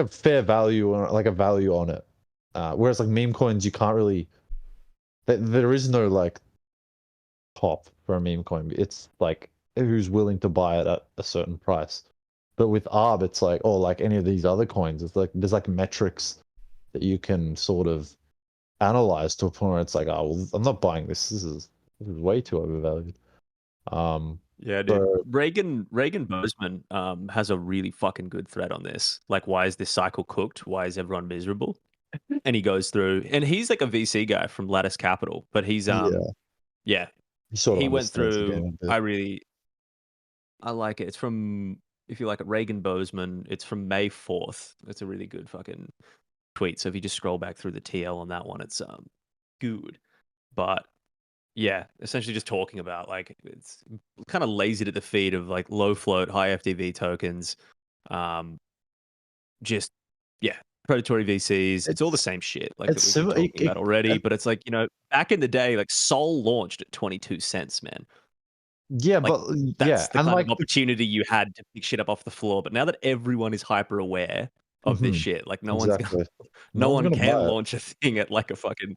fair value or like a value on it, whereas like meme coins you can't really, there is no like top for a meme coin. It's like who's willing to buy it at a certain price. But with ARB it's like, or like any of these other coins, it's like there's like metrics that you can sort of analyze to a point where it's like, oh well, I'm not buying this. This is way too overvalued. Yeah, dude. Reagan Bozeman has a really fucking good thread on this. Like, why is this cycle cooked? Why is everyone miserable? And he goes through, and he's like a VC guy from Lattice Capital, but he's yeah, he went through. I like it. It's from, if you like it, Reagan Bozeman. It's from May 4th. It's a really good fucking tweet. So if you just scroll back through the TL on that one, it's good. But yeah, essentially just talking about like it's kind of lazy to the feed of like low float, high FTV tokens. Just predatory VCs. It's all the same shit like that we've been talking about already. But it's like, you know, back in the day, like Sol launched at 22 cents, man. Yeah, like, but that's the kind of opportunity you had to pick shit up off the floor. But now that everyone is hyper aware of this shit, like no one can buy it. launch a thing at like a fucking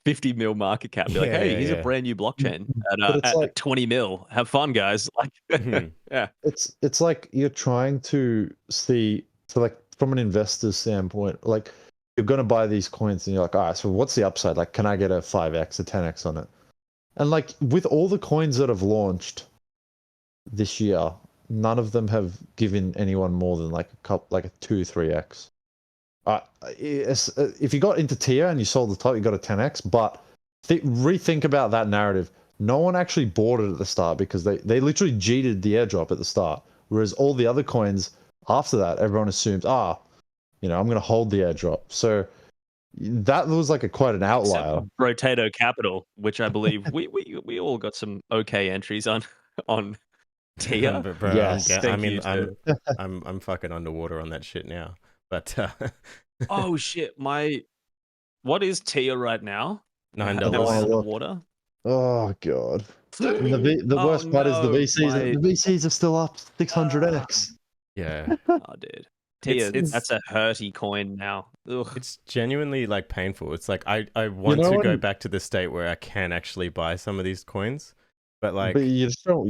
50 mil market cap. Be like, Yeah, hey, yeah, here's a yeah. brand new blockchain But it's at like 20 mil. Have fun, guys. Like, Mhm. yeah. it's like you're trying to see, so like from an investor's standpoint, like you're gonna buy these coins and you're like, all right, so what's the upside? Like, can I get a 5x, a 10x on it? And like with all the coins that have launched this year, none of them have given anyone more than like a couple, like a 2-3x. If you got into tier and you sold the top, you got a 10x. But rethink about that narrative. No one actually bought it at the start because they literally cheated the airdrop at the start. Whereas all the other coins after that, everyone assumes, I'm going to hold the airdrop. So that was like quite an outlier. Except Brotato Capital, which I believe we all got some okay entries on tier. But bro, Yes. I'm fucking underwater on that shit now. But Oh shit, what is tier right now? $9. Am I Look. underwater? Oh god. And the Oh, worst part is the no, VCs are still up 600x. Yeah. Oh, dude. Tier, It's- that's a hurty coin now. Ugh. It's genuinely like painful. It's like I want to go back to the state where I can actually buy some of these coins, but like But you just don't.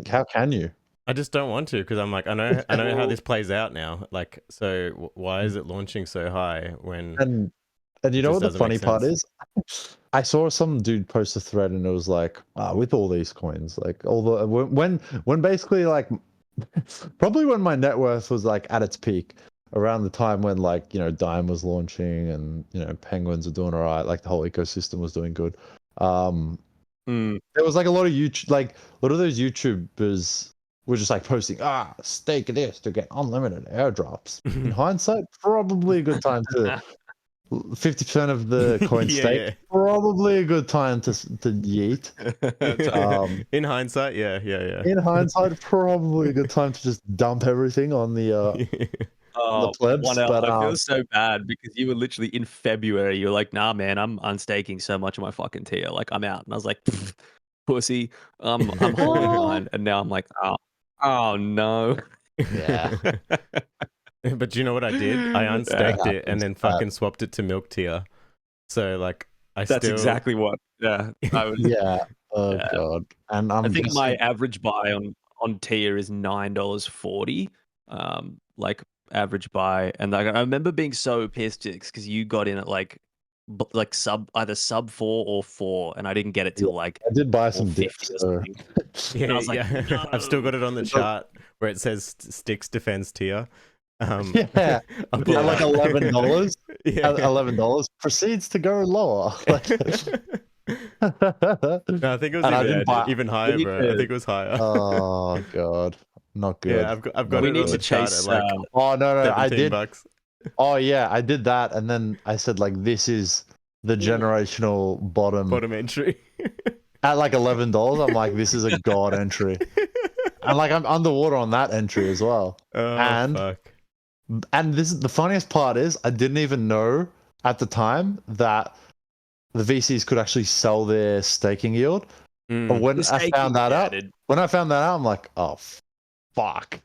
How can you? I just don't want to because I'm like I know how this plays out now. Like, so why is it launching so high when And you know what the doesn't funny make part sense? is? I saw some dude post a thread and it was like, with all these coins, like all the when basically like probably when my net worth was like at its peak, around the time when like Dime was launching and Penguins are doing all right, like the whole ecosystem was doing good. There was like a lot of those YouTubers were just like posting, stake this to get unlimited airdrops. In hindsight, probably a good time to 50% of the coin stake. Yeah. Probably a good time to yeet. In hindsight, yeah. In hindsight, probably a good time to just dump everything on the plebs. WONEL, But I feel so bad because you were literally in February. You're like, nah, man, I'm unstaking so much of my fucking tier. Like, I'm out. And I was like, pussy, I'm holding mine. And now I'm like, oh no. yeah. But you know what I did? I unstaked it and then fucking swapped it to milk tier. So like That's exactly what. Yeah. Yeah. Oh god. And I think my average buy on tier is $9.40. Like average buy, and like I remember being so pissed because you got in at like either sub 4 or 4, and I didn't get it till like I did buy some 50 dips. or something. Yeah, And I was like, yeah. I've still got it on the chart where it says Sticks defends tier. Yeah, I've at like $11. Yeah. $11 proceeds to go lower. No, I think it was even higher, bro. I think it was higher. Oh god, not good. Yeah, I've got it on the chart at like oh no, I did. $17. Oh yeah, I did that, and then I said like this is the generational bottom entry at like $11. I'm like, this is a god entry, and like I'm underwater on that entry as well. Oh fuck. And this is the funniest part is I didn't even know at the time that the VCs could actually sell their staking yield. But when I found that out, I'm like, oh fuck.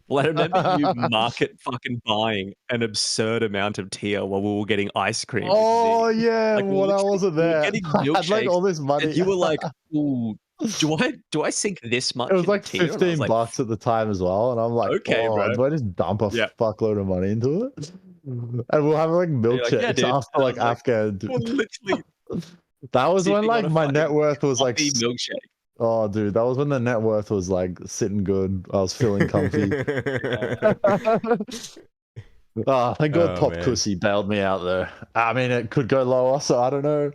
Well, I remember you market fucking buying an absurd amount of tier while we were getting ice cream. Oh yeah, like, when I wasn't there, I had like all this money. And you were like, ooh, do I sink this much? It was like tier? $15 like, at the time as well, and I'm like, okay, bro. do I just dump a fuckload of money into it? And we'll have like milkshakes after like Afghan. Well, literally, that was when like my net worth was like milkshake. Oh, dude, that was when the net worth was like sitting good. I was feeling comfy. Thank God Pop Pussy bailed me out there. I mean, it could go lower, so I don't know.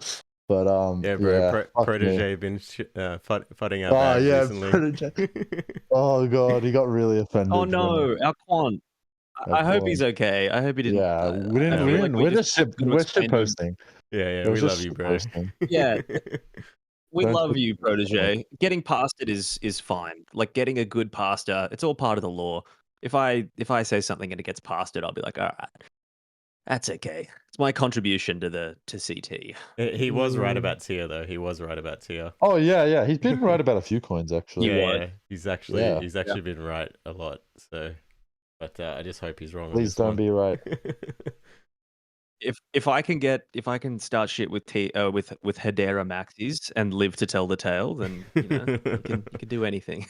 But yeah, bro, Protege been fudding out. Oh yeah, recently. Protege. Oh god, he got really offended. Oh no, our quant. I hope he's okay. I hope he didn't. Yeah, we didn't. We're just shit posting. Yeah, we love you, bro. Yeah. We love you, Protege. Getting past it is fine. Like getting a good pastor, it's all part of the law. If I say something and it gets past it, I'll be like, all right, that's okay. It's my contribution to CT. He was right about tier though. He was right about tier. Oh yeah. He's been right about a few coins actually. Yeah. He's actually been right a lot. So, but I just hope he's wrong. Please don't be right. if I can start shit with with Hedera Maxis and live to tell the tale, then you can do anything.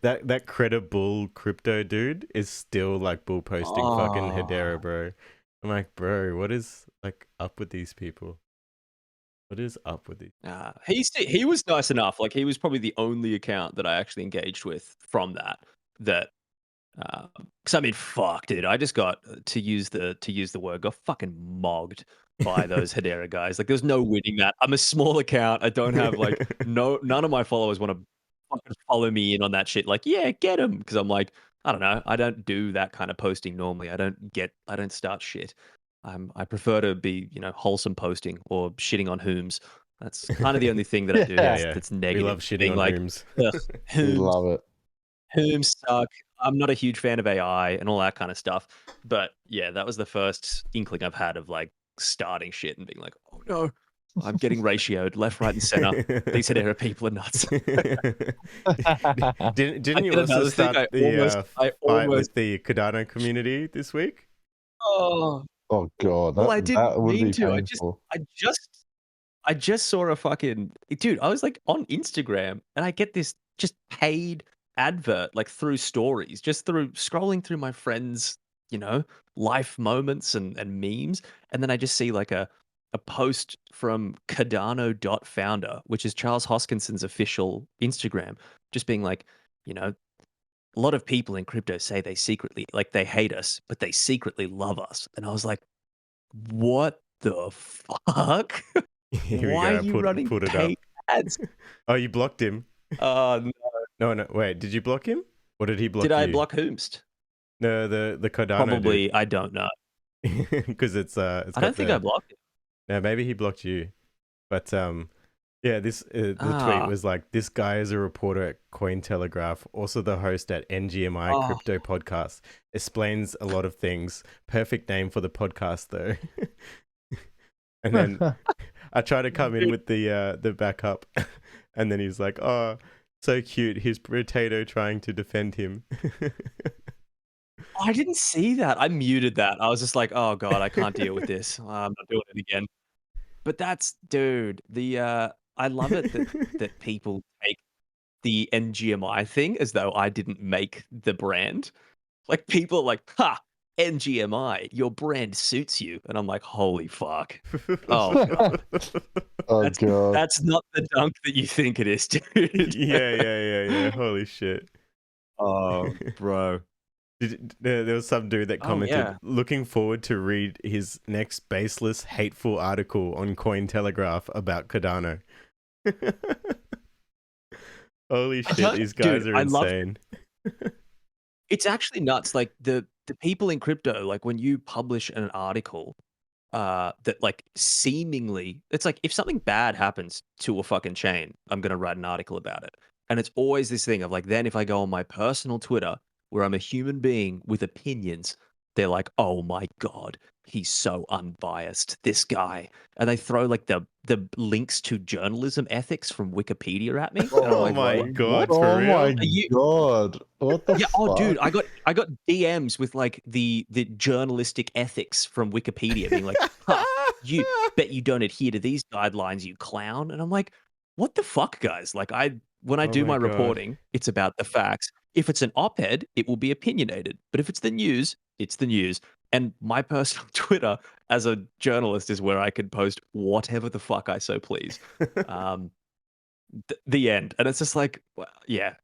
That credible crypto dude is still like bull posting fucking Hedera, bro. I'm like, bro, what is like up with these people? What is up with these? He was nice enough. Like he was probably the only account that I actually engaged with from that. Because I mean, fuck, dude. I just got to use the word, got fucking mogged by those Hedera guys. Like, there's no winning that. I'm a small account. I don't have like none of my followers want to fucking follow me in on that shit. Like, yeah, get them. Because I'm like, I don't know. I don't do that kind of posting normally. I don't start shit. I prefer to be wholesome posting or shitting on whom's. That's kind of the only thing that I do Yeah. that's negative. We love shitting being on like, whom's. "Ugh, We whom's love it. whom suck. I'm not a huge fan of AI and all that kind of stuff. But yeah, that was the first inkling I've had of like starting shit and being like, oh no, I'm getting ratioed left, right, and center. These Hedera people are nuts. Didn't you did also another thing. start I the fight almost. with the Cardano community this week? Oh, Oh god, well, I didn't that would mean be to. painful. I just saw a fucking dude. I was like on Instagram, and I get this just paid advert like through stories, just through scrolling through my friends, life moments and memes, and then I just see like a post from Cardano.founder, which is Charles Hoskinson's official Instagram, just being like, a lot of people in crypto say they secretly like they hate us, but they secretly love us, and I was like, what the fuck? Here we Why are go. you running Put it paid up. ads? Oh, you blocked him. No. No. Wait, did you block him? Or did he block Did you? I block Whomst? No, the Cardano Probably, I don't know. because it's I got don't think I the. blocked it. No, maybe he blocked you. But yeah, the tweet was like, this guy is a reporter at Cointelegraph, also the host at NGMI Crypto Podcast. Explains a lot of things. Perfect name for the podcast though. And then I try to come in with the backup, and then he's like, "Oh, so cute. Here's Potato trying to defend him." I didn't see that. I muted that. I was just like, oh god, I can't deal with this. I'm not doing it again. But that's, dude. I love it that people take the NGMI thing as though I didn't make the brand. Like people are like, ha, NGMI, your brand suits you, and I'm like, holy fuck. Oh god. Oh That's god. that's not the dunk that you think it is, dude. Yeah. Holy shit. Oh, bro. There was some dude that Oh, commented, yeah. looking forward to read his next baseless, hateful article on Cointelegraph about Cardano. Holy shit, these guys are I love insane. it's actually nuts. Like the people in crypto, like when you publish an article, that like seemingly it's like if something bad happens to a fucking chain, I'm gonna write an article about it. And it's always this thing of like, then if I go on my personal Twitter where I'm a human being with opinions, they're like, oh my god, he's so unbiased, this guy. And they throw like the links to journalism ethics from Wikipedia at me. And I'm Oh like, my what? god, for Oh real? my god. What the Yeah, fuck? oh dude, I got DMs with like the journalistic ethics from Wikipedia being like, huh, you bet you don't adhere to these guidelines, you clown. And I'm like, what the fuck, guys? Like when I Oh do my my God. reporting, it's about the facts. If it's an op-ed, it will be opinionated. But if it's the news, it's the news. And my personal Twitter as a journalist is where I can post whatever the fuck I so please. The end. And it's just like, well, yeah,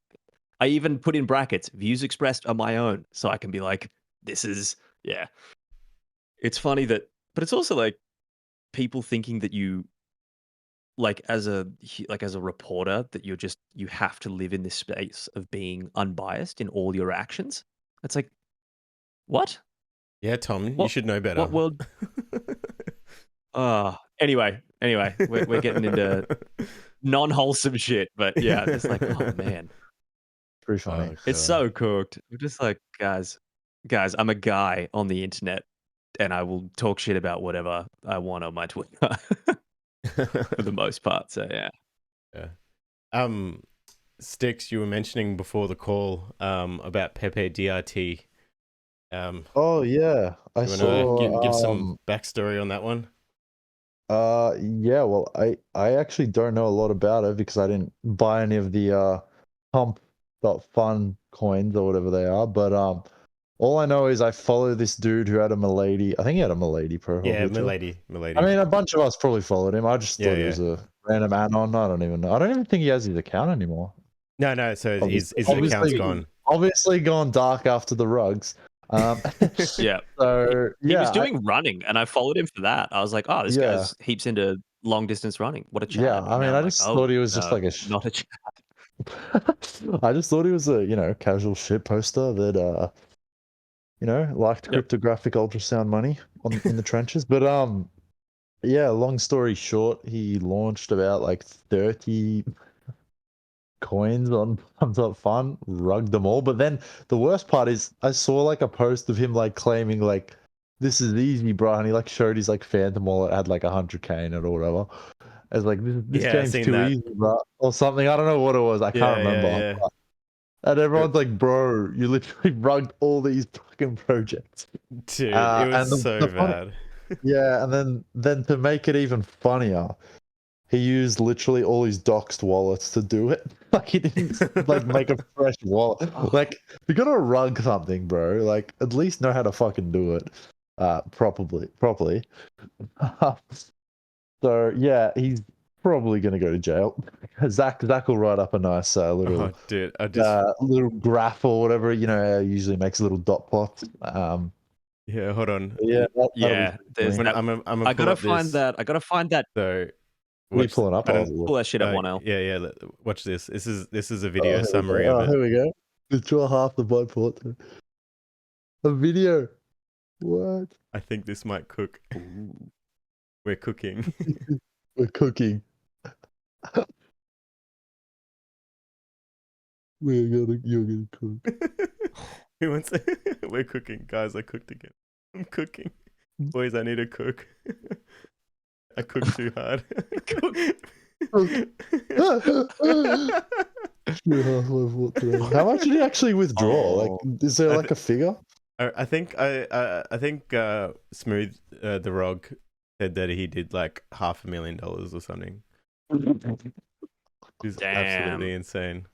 I even put in brackets, views expressed are my own. So I can be like, this is, yeah. It's funny that, but it's also like people thinking that you, like as a reporter, that you have to live in this space of being unbiased in all your actions. It's like, what? Yeah, Tom, you What- should know better. What world? Anyway, we're getting into non-wholesome shit, but yeah, it's like, oh man. Pretty funny. Oh, It's God. so cooked. We're just like, guys, I'm a guy on the internet and I will talk shit about whatever I want on my Twitter for the most part. So yeah. Yeah. Sticks, you were mentioning before the call about PepeDRT. Oh yeah, I You want to give saw. some backstory on that one? Yeah. Well, I actually don't know a lot about it because I didn't buy any of the pump.fun coins or whatever they are. But all I know is I follow this dude who had a Milady. I think he had a Milady profile Yeah, picture. milady. I mean, a bunch of us probably followed him. I just Yeah, thought he was a random anon. I don't even know. I don't even think he has his account anymore. No. So Obviously, his account's gone. obviously gone dark after the rugs. Yeah. So He was yeah, doing running, and I followed him for that. I was like, oh, this yeah, guy's heaps into long distance running. What a yeah. Chad. I And mean, now I'm I like, just oh, thought he was just no, like a. not a Chad. I just thought he was a casual shit poster that liked Yep. cryptographic ultrasound money in the trenches. But yeah. Long story short, he launched about like 30 coins on Pump.Fun, rugged them all. But then the worst part is I saw like a post of him like claiming like this is easy, bro, and he like showed his like Phantom wallet had like 100K in it or whatever. I was like, this Yeah, I game's seen too that. easy, bro, or something. I don't know what it was. I can't remember. Yeah. And everyone's like, bro, you literally rugged all these fucking projects. Dude, it was And so the funny, bad. yeah, and then to make it even funnier, he used literally all his doxed wallets to do it. Like he didn't like make a fresh wallet. Oh, Like if you're gonna rug something, bro, like at least know how to fucking do it properly. So yeah, he's probably gonna go to jail. Zach will write up a nice Oh, dude, I just little graph or whatever. How he usually makes little dot plots. yeah. Hold on. Yeah, that'll be yeah. There's funny. that. I'm gonna I pull gotta up find this. that. I gotta find that. So What are you watch. pulling up? I don't. Pull that shit at WONEL. Yeah. Watch this. This is a Oh, video here we go. summary of Oh, it. here we go. Withdraw half the blood port. A video. What? I think this might cook. Ooh. We're cooking. We're cooking. You're gonna cook. Who wants? We're cooking, guys. I cooked again. I'm cooking, boys. I need to cook. I cooked too hard. How much did he actually withdraw? Like, is there like a figure? I think Smooth the Rog said that he did like $500,000 or something. It's absolutely insane.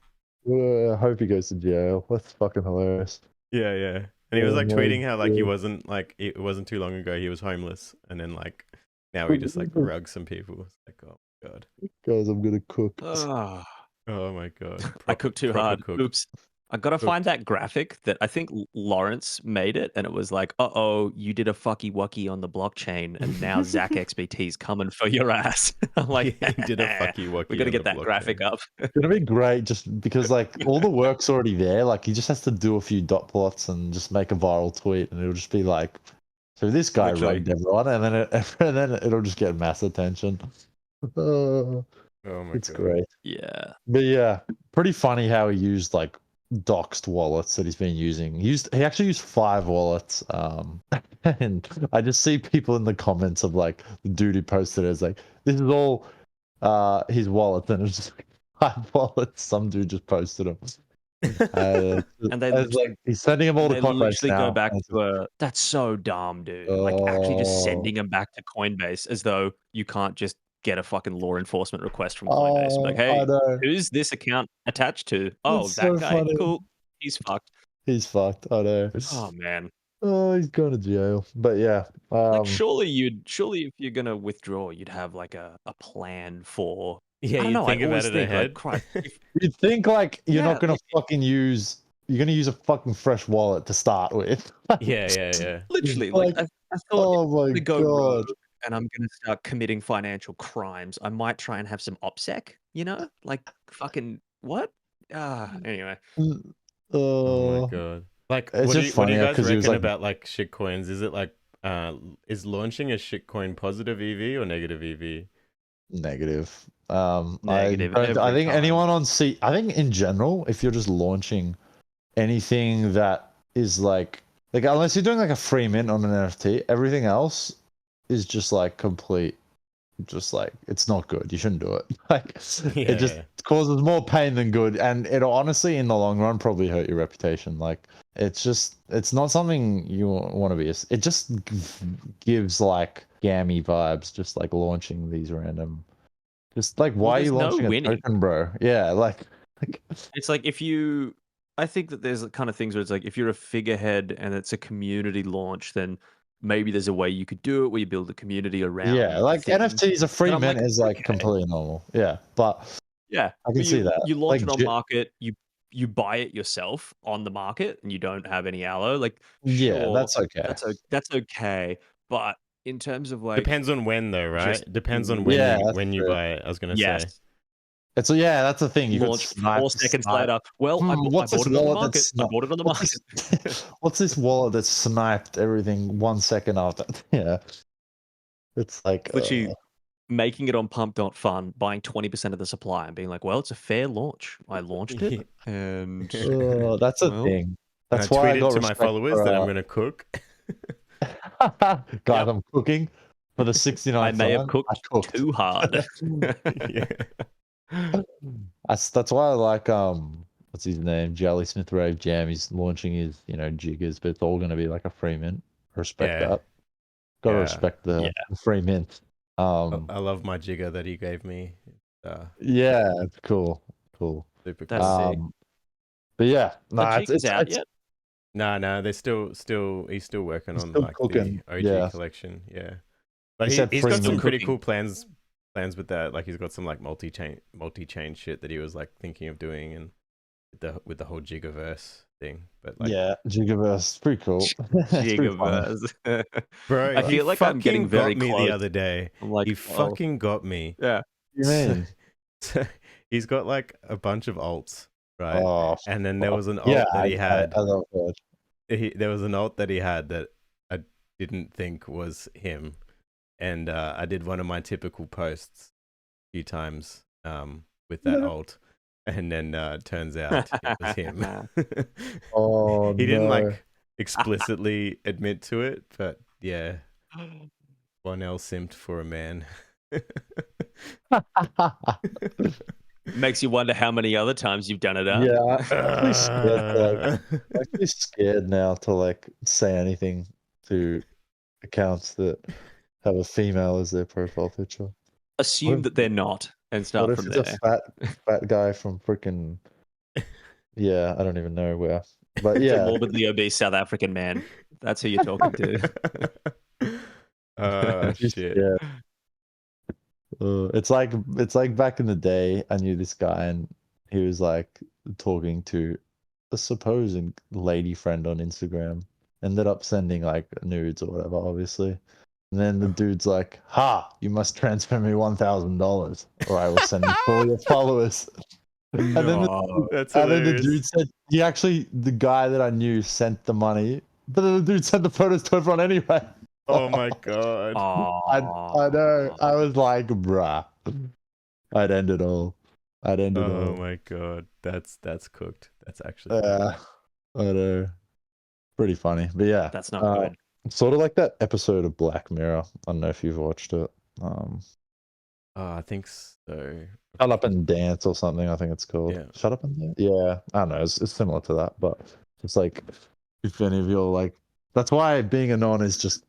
I hope he goes to jail. That's fucking hilarious. Yeah. And he was like Oh my tweeting how like he God. wasn't like it wasn't too long ago he was homeless, and then like now he just like rugs some people. It's like, oh my god, Guys, I'm gonna cook. Ah. oh my god, I cooked too proper hard. cook. Oops. I gotta find that graphic that I think Lawrence made it, and it was like, you did a fucky wucky on the blockchain, and now Zach XBT's coming for your ass. I'm like, Yeah, he did a fucky wucky. we gotta on get the that graphic blockchain. up. It's gonna be great just because like all the work's already there. Like he just has to do a few dot plots and just make a viral tweet, and it'll just be like, so this guy Literally. rugged everyone, and then it'll just get mass attention. Oh my It's god. great. Yeah. But yeah, pretty funny how he used like doxed wallets that he's been using. He actually used 5 wallets. And I just see people in the comments of like the dude who posted it is like, this is all his wallets, and it's just like 5 wallets. Some dude just posted them. And they Like he's sending them all to they Coinbase literally now. go back to that's so dumb, dude. Like actually just sending them back to Coinbase as though you can't just get a fucking law enforcement request from Coinbase. Like, I hey, know. who's this account attached to? Oh, It's that so guy. funny. Cool. He's fucked. He's fucked. I know. Oh man. Oh, he's going to jail. But yeah. Like surely if you're gonna withdraw, you'd have like a plan for Yeah, I don't you'd know, think I about always it think ahead. like Christ, you'd think like you're not yeah, gonna fucking use. You're gonna use a fucking fresh wallet to start with. Yeah. literally, Like, I thought oh if my I go god. rogue and I'm gonna start committing financial crimes, I might try and have some OPSEC, like fucking what? Anyway. Oh my Uh, god. Like, it's just what do funny you guys because he was reckon like about like shitcoins? Is it like is launching a shitcoin positive EV or negative EV? negative. Negative I every think time. anyone on C. I think in general, if you're just launching anything that is like unless you're doing like a free mint on an NFT, everything else is just like complete just like it's not good. You shouldn't do it. Like it just Yeah. causes more pain than good, and it'll honestly in the long run probably hurt your reputation. Like it's not something you want to be. It just gives like gammy vibes, just like launching these random. Just like Well, why are there's you no launching a winning. token, bro? Yeah, like It's like if you, I think that there's kind of things where it's like if you're a figurehead and it's a community launch, then maybe there's a way you could do it where you build a community around yeah, the like thing. NFTs are free And I'm mint like, is like okay, completely normal. Yeah, but yeah, I can but see that. you launch Like it on market, you buy it yourself on the market, and you don't have any allo. Like, yeah, sure, that's okay. that's okay, but in terms of like Depends on when though, right? just Depends on when Yeah, you that's when you true. buy it. I was gonna say. yes, It's yeah, that's the thing. You could launch snipe, 4 seconds snipe. later. Well, I What's this bought it on the wallet market. that's I not? bought it on the What's market. this? What's this wallet that's sniped everything 1 second after? Yeah, it's like Literally making it on pump.fun, buying 20% of the supply and being like, well, it's a fair launch. I launched it and that's a well, thing. And I That's why I tweeted got to my respect followers for that I'm gonna cook. guys. Yep. I'm cooking for the I 69th may have time. I cooked cooked. too hard. Yeah. That's why I like what's his name? Jellysmithrave Jam. He's launching his jiggas, but it's all gonna be like a free mint. Respect Yeah. that. Gotta Yeah. respect the Yeah. free mint. I love my jigger that he gave me. Yeah, it's cool. Cool. Super That's cool. sick. But yeah, Are nah, Jiggas out yet? No, they're still he's still working He's on still like cooking, the OG yeah. collection. Yeah. But He said he's free got some mint. pretty Cooking. cool plans with that. Like he's got some like multi-chain shit that he was like thinking of doing and with the whole Gigaverse thing. But like Yeah, Gigaverse, pretty cool. It's pretty funny. Gigaverse. bro, I he feel like I'm getting fucking very got me close. the other day. I'm like, He oh, fucking got me. yeah. You mean? So he's got like a bunch of alts, right? Oh, And then there fuck. was an alt Yeah, that he had. I love that. There was an alt that he had that I didn't think was him, and I did one of my typical posts a few times with that alt, and then turns out it was him. Oh, He didn't no. like explicitly admit to it, but yeah, WONEL simped for a man. Makes you wonder how many other times you've done it. Yeah, I'm actually scared now to like say anything to accounts that have a female as their profile picture. Assume that they're not and What start if from it's there. a fat guy from freaking yeah, I don't even know where. But It's a yeah, morbidly obese South African man. That's who you're talking to. Shit. yeah. It's like back in the day, I knew this guy and he was like talking to a supposed lady friend on Instagram. Ended up sending like nudes or whatever, obviously. And then the dude's like, "Ha! You must transfer me $1,000, or I will send you all your followers." And then That's and then the hilarious. dude said, the guy that I knew sent the money, but then the dude sent the photos to everyone anyway. Oh my god. I know. I was like, bruh. I'd end it all. I'd end it all. Oh my god. That's cooked. That's actually Yeah. I know. Pretty funny. But yeah. That's not good. Sort of like that episode of Black Mirror. I don't know if you've watched it. I think so. Shut Up and Dance or something, I think it's called. Yeah. Shut Up and Dance? Yeah. I don't know. It's similar to that, but it's like, if any of you are like, that's why being a non is just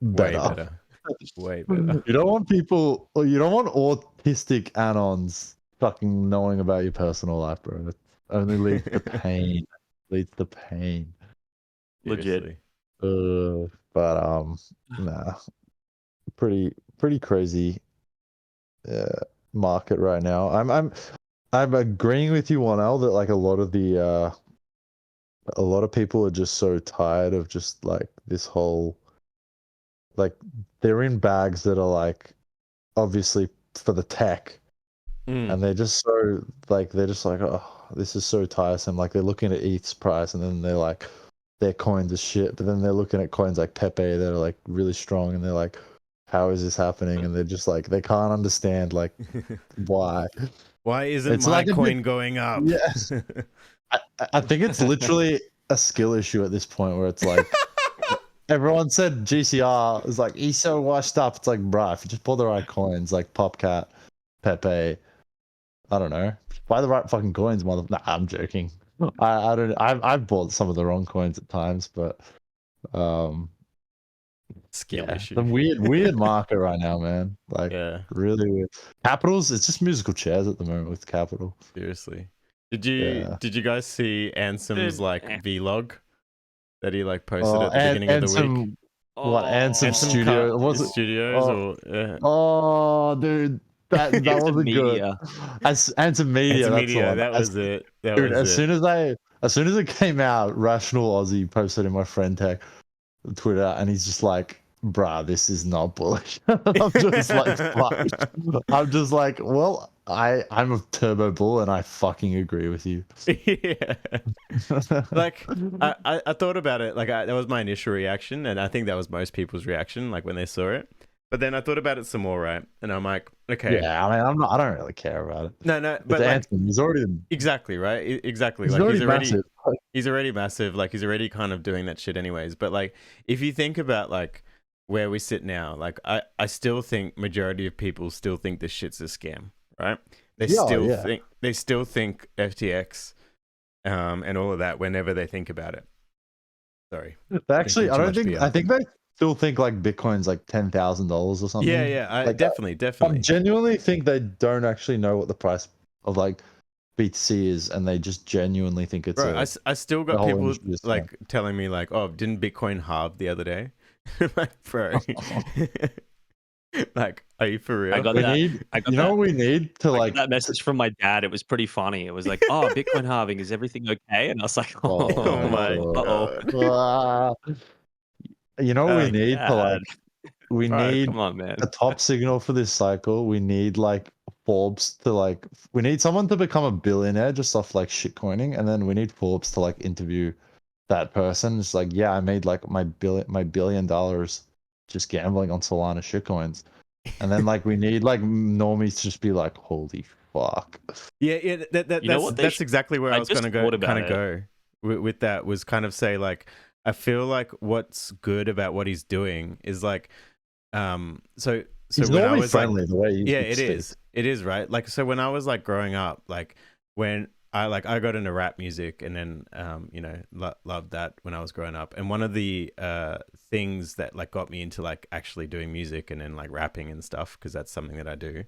better. Way better. Way better. You don't want people, or you don't want autistic anons fucking knowing about your personal life, bro. It only leads to pain. Leads to pain. Legit. Seriously. But nah, pretty crazy market right now. I'm agreeing with you, WONEL, that like a lot of people are just so tired of just like this whole, like they're in bags that are like obviously for the tech, and they're just so like oh, this is so tiresome. Like they're looking at ETH's price and then they're like, their coins are shit, but then they're looking at coins like Pepe that are like really strong and they're like, how is this happening? And they're just like, they can't understand like why. Why isn't It's my like a coin bit- going up? Yes. I think it's literally a skill issue at this point where it's like everyone said GCR is like he's so washed up. It's like, bruh, if you just pull the right coins, like Popcat, Pepe, I don't know, buy the right fucking coins, mother. Nah, I'm joking. I don't. I've bought some of the wrong coins at times, but Skill yeah, issue. the weird market right now, man. Like Yeah, really weird. Capitals, it's just musical chairs at the moment with Capital. seriously. Yeah. Did you guys see Ansem's like Eh. vlog that he like posted Oh, at the and beginning of the week? some what Ansem Oh, Studio was it? Studios Oh, or oh, dude, that Ansem wasn't good. Media. As Ansem Media, Ansem that's the Media, one. that was it. That Dude, was as it. soon as it came out, Rational Aussie posted in my friend tag Twitter, and he's just like, "Bruh, this is not bullish." I'm just like, "Fuck." I'm just like, "Well, I'm a turbo bull, and I fucking agree with you." Yeah. Like I thought about it, like that was my initial reaction, and I think that was most people's reaction, like when they saw it. But then I thought about it some more, right? And I'm like, okay, Yeah, I mean, I don't really care about it. no, but It's like Anthem. He's already exactly right, exactly. he's Like already massive. he's already massive. Like he's already kind of doing that shit anyways. But like if you think about like where we sit now, like I still think majority of people still think this shit's a scam, right? They still think FTX and all of that whenever they think about it. Sorry. They actually, I too don't much think. beer. I think they still think like Bitcoin's like $10,000 or something. Yeah, I Like, definitely. I genuinely think they don't actually know what the price of like BTC is, and they just genuinely think it's Bro, I still got whole people industry is like telling me like, oh, didn't Bitcoin halve the other day? Like, bro. Like, are you for real? I got we that. need, I got you know that. what we need to I got like that message from my dad. It was pretty funny. It was like, "Oh, Bitcoin halving. Is everything okay?" And I was like, oh, Oh my uh-oh. god. you know what we Oh, need to like we Bro, need come on, man. a top signal for this cycle. We need like Forbes to like we need someone to become a billionaire just off like shitcoining, and then we need Forbes to like interview that person. It's like, yeah, I made like my $1 billion just gambling on Solana shitcoins. And then like we need like normies to just be like, holy fuck. Yeah, You know what that's exactly where I was just gonna go thought about kind of go with that, was kind of say like I feel like what's good about what he's doing is like so He's when I normally was friendly like, the way he yeah, it speaks. is right. Like so when I was like growing up, like when I got into rap music, and then you know, loved that when I was growing up. And one of the things that like got me into like actually doing music and then like rapping and stuff, because that's something that I do,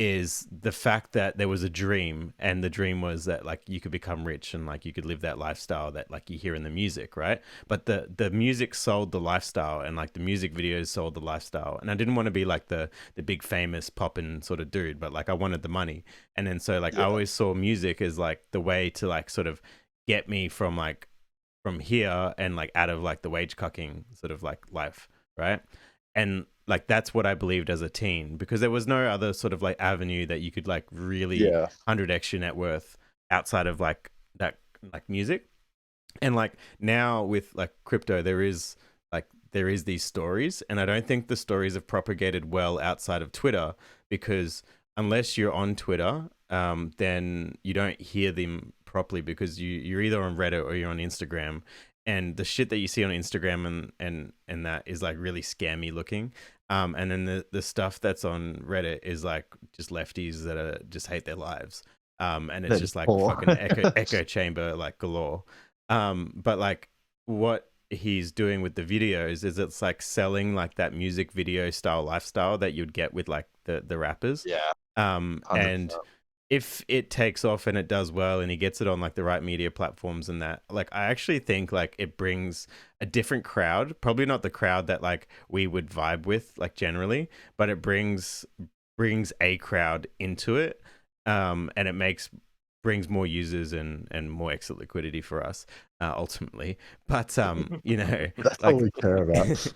is the fact that there was a dream, and the dream was that like you could become rich and like you could live that lifestyle that like you hear in the music, right? But the music sold the lifestyle, and like the music videos sold the lifestyle. And I didn't want to be like the big famous poppin' sort of dude, but like I wanted the money. And then so like I always saw music as like the way to like sort of get me from here and like out of like the wage cucking sort of like life, right? And like that's what I believed as a teen, because there was no other sort of like avenue that you could like really 100x your net worth outside of like that like music. And like now with like crypto, there is these stories, and I don't think the stories have propagated well outside of Twitter, because unless you're on Twitter, then you don't hear them properly, because you're either on Reddit or you're on Instagram. And the shit that you see on Instagram and that is like really scammy looking. And then the stuff that's on Reddit is like just lefties that just hate their lives. And it's just like fucking echo chamber like galore. But like what he's doing with the videos is it's like selling like that music video style lifestyle that you'd get with like the rappers. Yeah. And 100%. if it takes off and it does well and he gets it on like the right media platforms and that, like I actually think like it brings a different crowd, probably not the crowd that like we would vibe with like generally, but it brings a crowd into it, and it brings more users and more exit liquidity for us ultimately. But you know, That's like, all we care about.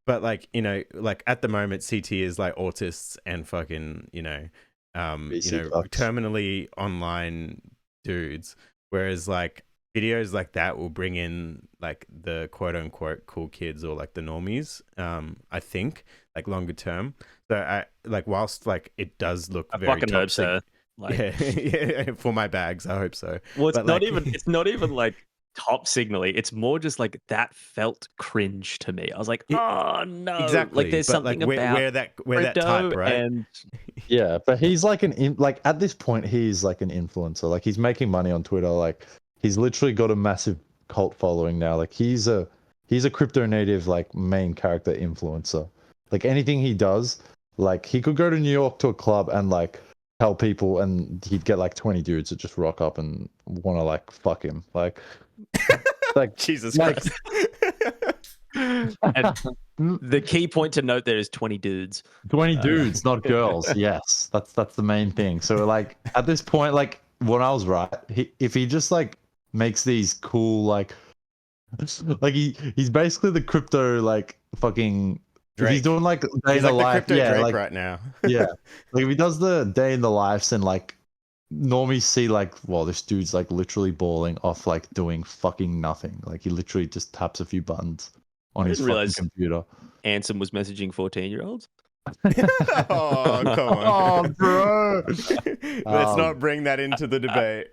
but like, you know, like at the moment CT is like autists and fucking, you know, terminally online dudes, whereas like videos like that will bring in like the quote unquote cool kids or like the normies, I think, like longer term. So I like, whilst like it does look very fucking hope so. Like, yeah, for my bags, I hope so. Well, it's But, not like, even. It's not even like top signally. It's more just like that felt cringe to me. I was like, oh no, Exactly. like there's but something like about where that crypto type, right? and Yeah, but he's like like at this point he's like an influencer. Like he's making money on Twitter. Like he's literally got a massive cult following now. Like he's a crypto native like main character influencer. Like anything he does, like he could go to New York to a club and like tell people and he'd get like 20 dudes that just rock up and want to like fuck him. Like Jesus like, Christ. and the key point to note there is 20 dudes. 20 dudes, not girls. Yes, that's the main thing. So like at this point, like when I was right, if he just like makes these cool like he's basically the crypto like fucking Drake. If he's doing like day He's in the like life, the crypto yeah, Drake like right now. yeah, like if he does the day in the lives and like normally see like, well, this dude's like literally balling off like doing fucking nothing. Like he literally just taps a few buttons on his fucking computer. Ansem was messaging 14-year-olds. Oh, come on. Oh, bro. Let's not bring that into the debate.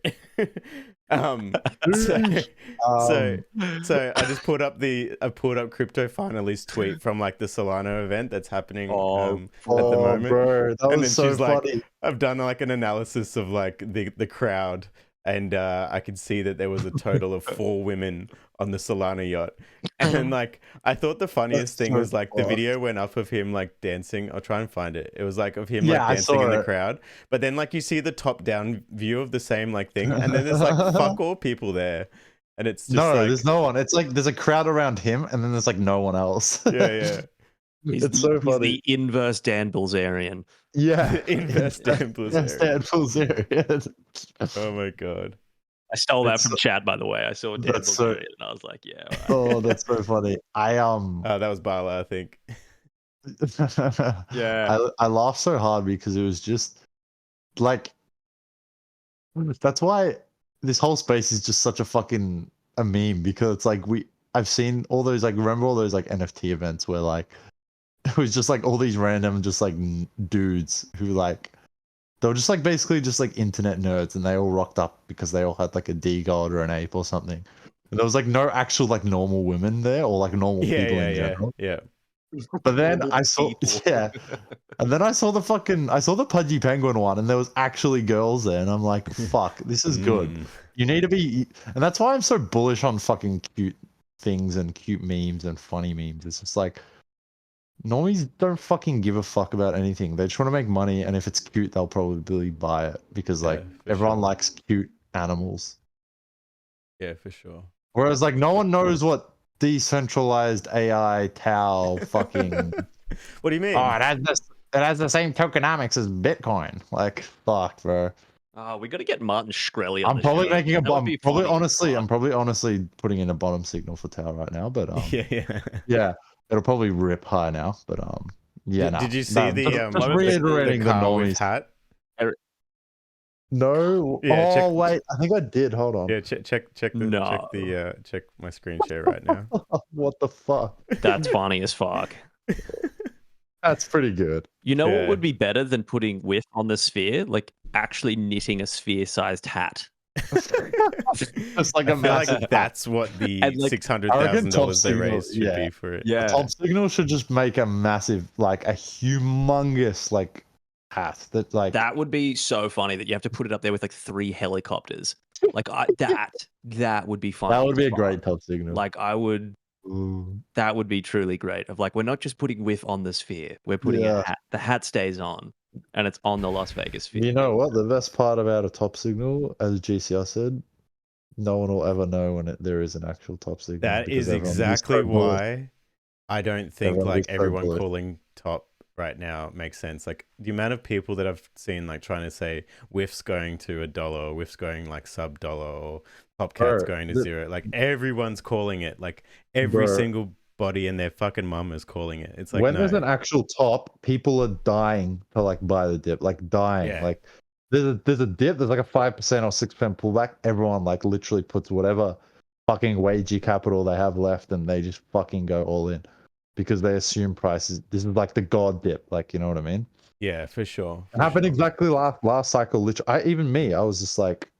So I just pulled up Crypto Finalist tweet from like the Solana event that's happening at the moment. Bro, that and was then so she's funny. like, I've done like an analysis of like the crowd, and I could see that there was a total of 4 women on the Solana yacht. And like I thought the funniest thing was like the video went up of him like dancing. I'll try and find it. It was like of him like dancing in the crowd. But then like you see the top down view of the same like thing, and then there's like fuck all people there. And it's just there's no one. It's like there's a crowd around him and then there's like no one else. Yeah. It's so funny. He's the inverse Dan Bilzerian. Yeah. Inverse Dan Bilzerian. Oh my god. I stole that from chat, by the way. I saw Dan Bilzerian and I was like, yeah. Oh, that's so funny. that was Bala, I think. Yeah. I laughed so hard because it was just like that's why this whole space is just such a meme, because it's like I've seen all those like, remember all those like NFT events where like it was just like all these random just like dudes who like they were just like basically just like internet nerds, and they all rocked up because they all had like a D god or an ape or something. And there was like no actual like normal women there or like normal people in general. Yeah. But then I saw and then I saw the Pudgy Penguin one, and there was actually girls there, and I'm like, fuck, this is good. You need to be, and that's why I'm so bullish on fucking cute things and cute memes and funny memes. It's just like normies don't fucking give a fuck about anything. They just want to make money, and if it's cute, they'll probably buy it because like everyone likes cute animals. Yeah, for sure. Whereas like no one knows what decentralized AI Tau fucking. What do you mean? Oh, it has the same tokenomics as Bitcoin. Like fuck, bro. We got to get Martin Shkreli on I'm probably show. making a bomb. I'm probably honestly putting in a bottom signal for Tau right now, but yeah, it'll probably rip high now. But did you see just reiterating the normies hat? No. Yeah, wait, I think I did. Hold on. Yeah, check my screen share right now. What the fuck? That's funny as fuck. That's pretty good. You know what would be better than putting whiff on the sphere? Like actually knitting a sphere-sized hat. It's like I feel like that's what the $600,000 they raised should be for it. Yeah, Top Signal should just make a massive, like a humongous, like hat that would be so funny that you have to put it up there with like 3 helicopters. Like that would be fun. That would be a great Top Signal. Like I would. Ooh. That would be truly great. Of like, we're not just putting whiff on the sphere. We're putting a hat. The hat stays on, and it's on the Las Vegas sphere. You know what? The best part about a Top Signal, as GCR said, no one will ever know when there is an actual Top Signal. That is exactly why I don't think like everyone calling top right now makes sense. Like the amount of people that I've seen like trying to say whiff's going to $1, or whiff's going like sub $1, or Popcat's going to 0. Like everyone's calling it. Like every single body and their fucking mum is calling it. It's like when there's an actual top, people are dying to like buy the dip. Like dying. Yeah. Like there's a dip. There's like a 5% or 6% pullback. Everyone like literally puts whatever fucking wagey capital they have left, and they just fucking go all in because they assume prices. This is like the god dip. Like, you know what I mean? Yeah, for sure. It happened exactly last cycle. Literally, I was just like,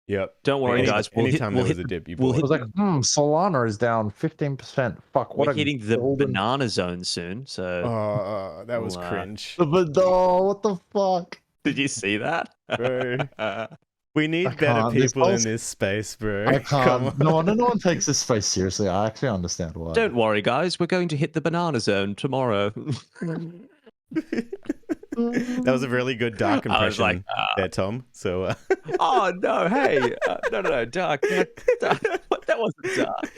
Yep. Don't worry, guys. Anytime there was a dip, you we'll bought. I was like, Solana is down 15%. Fuck, what We're a hitting the golden... banana zone soon. So, Oh, that was cringe. But oh, what the fuck? did you see that? Bro. We I need better can't. This people in whole- this space, bro. I Come can't. on. No one takes this space seriously. I actually understand why. Don't worry, guys. We're going to hit the banana zone tomorrow. That was a really good dark I was impression like, there, Tom. So, oh no, hey, no, dark. That wasn't dark.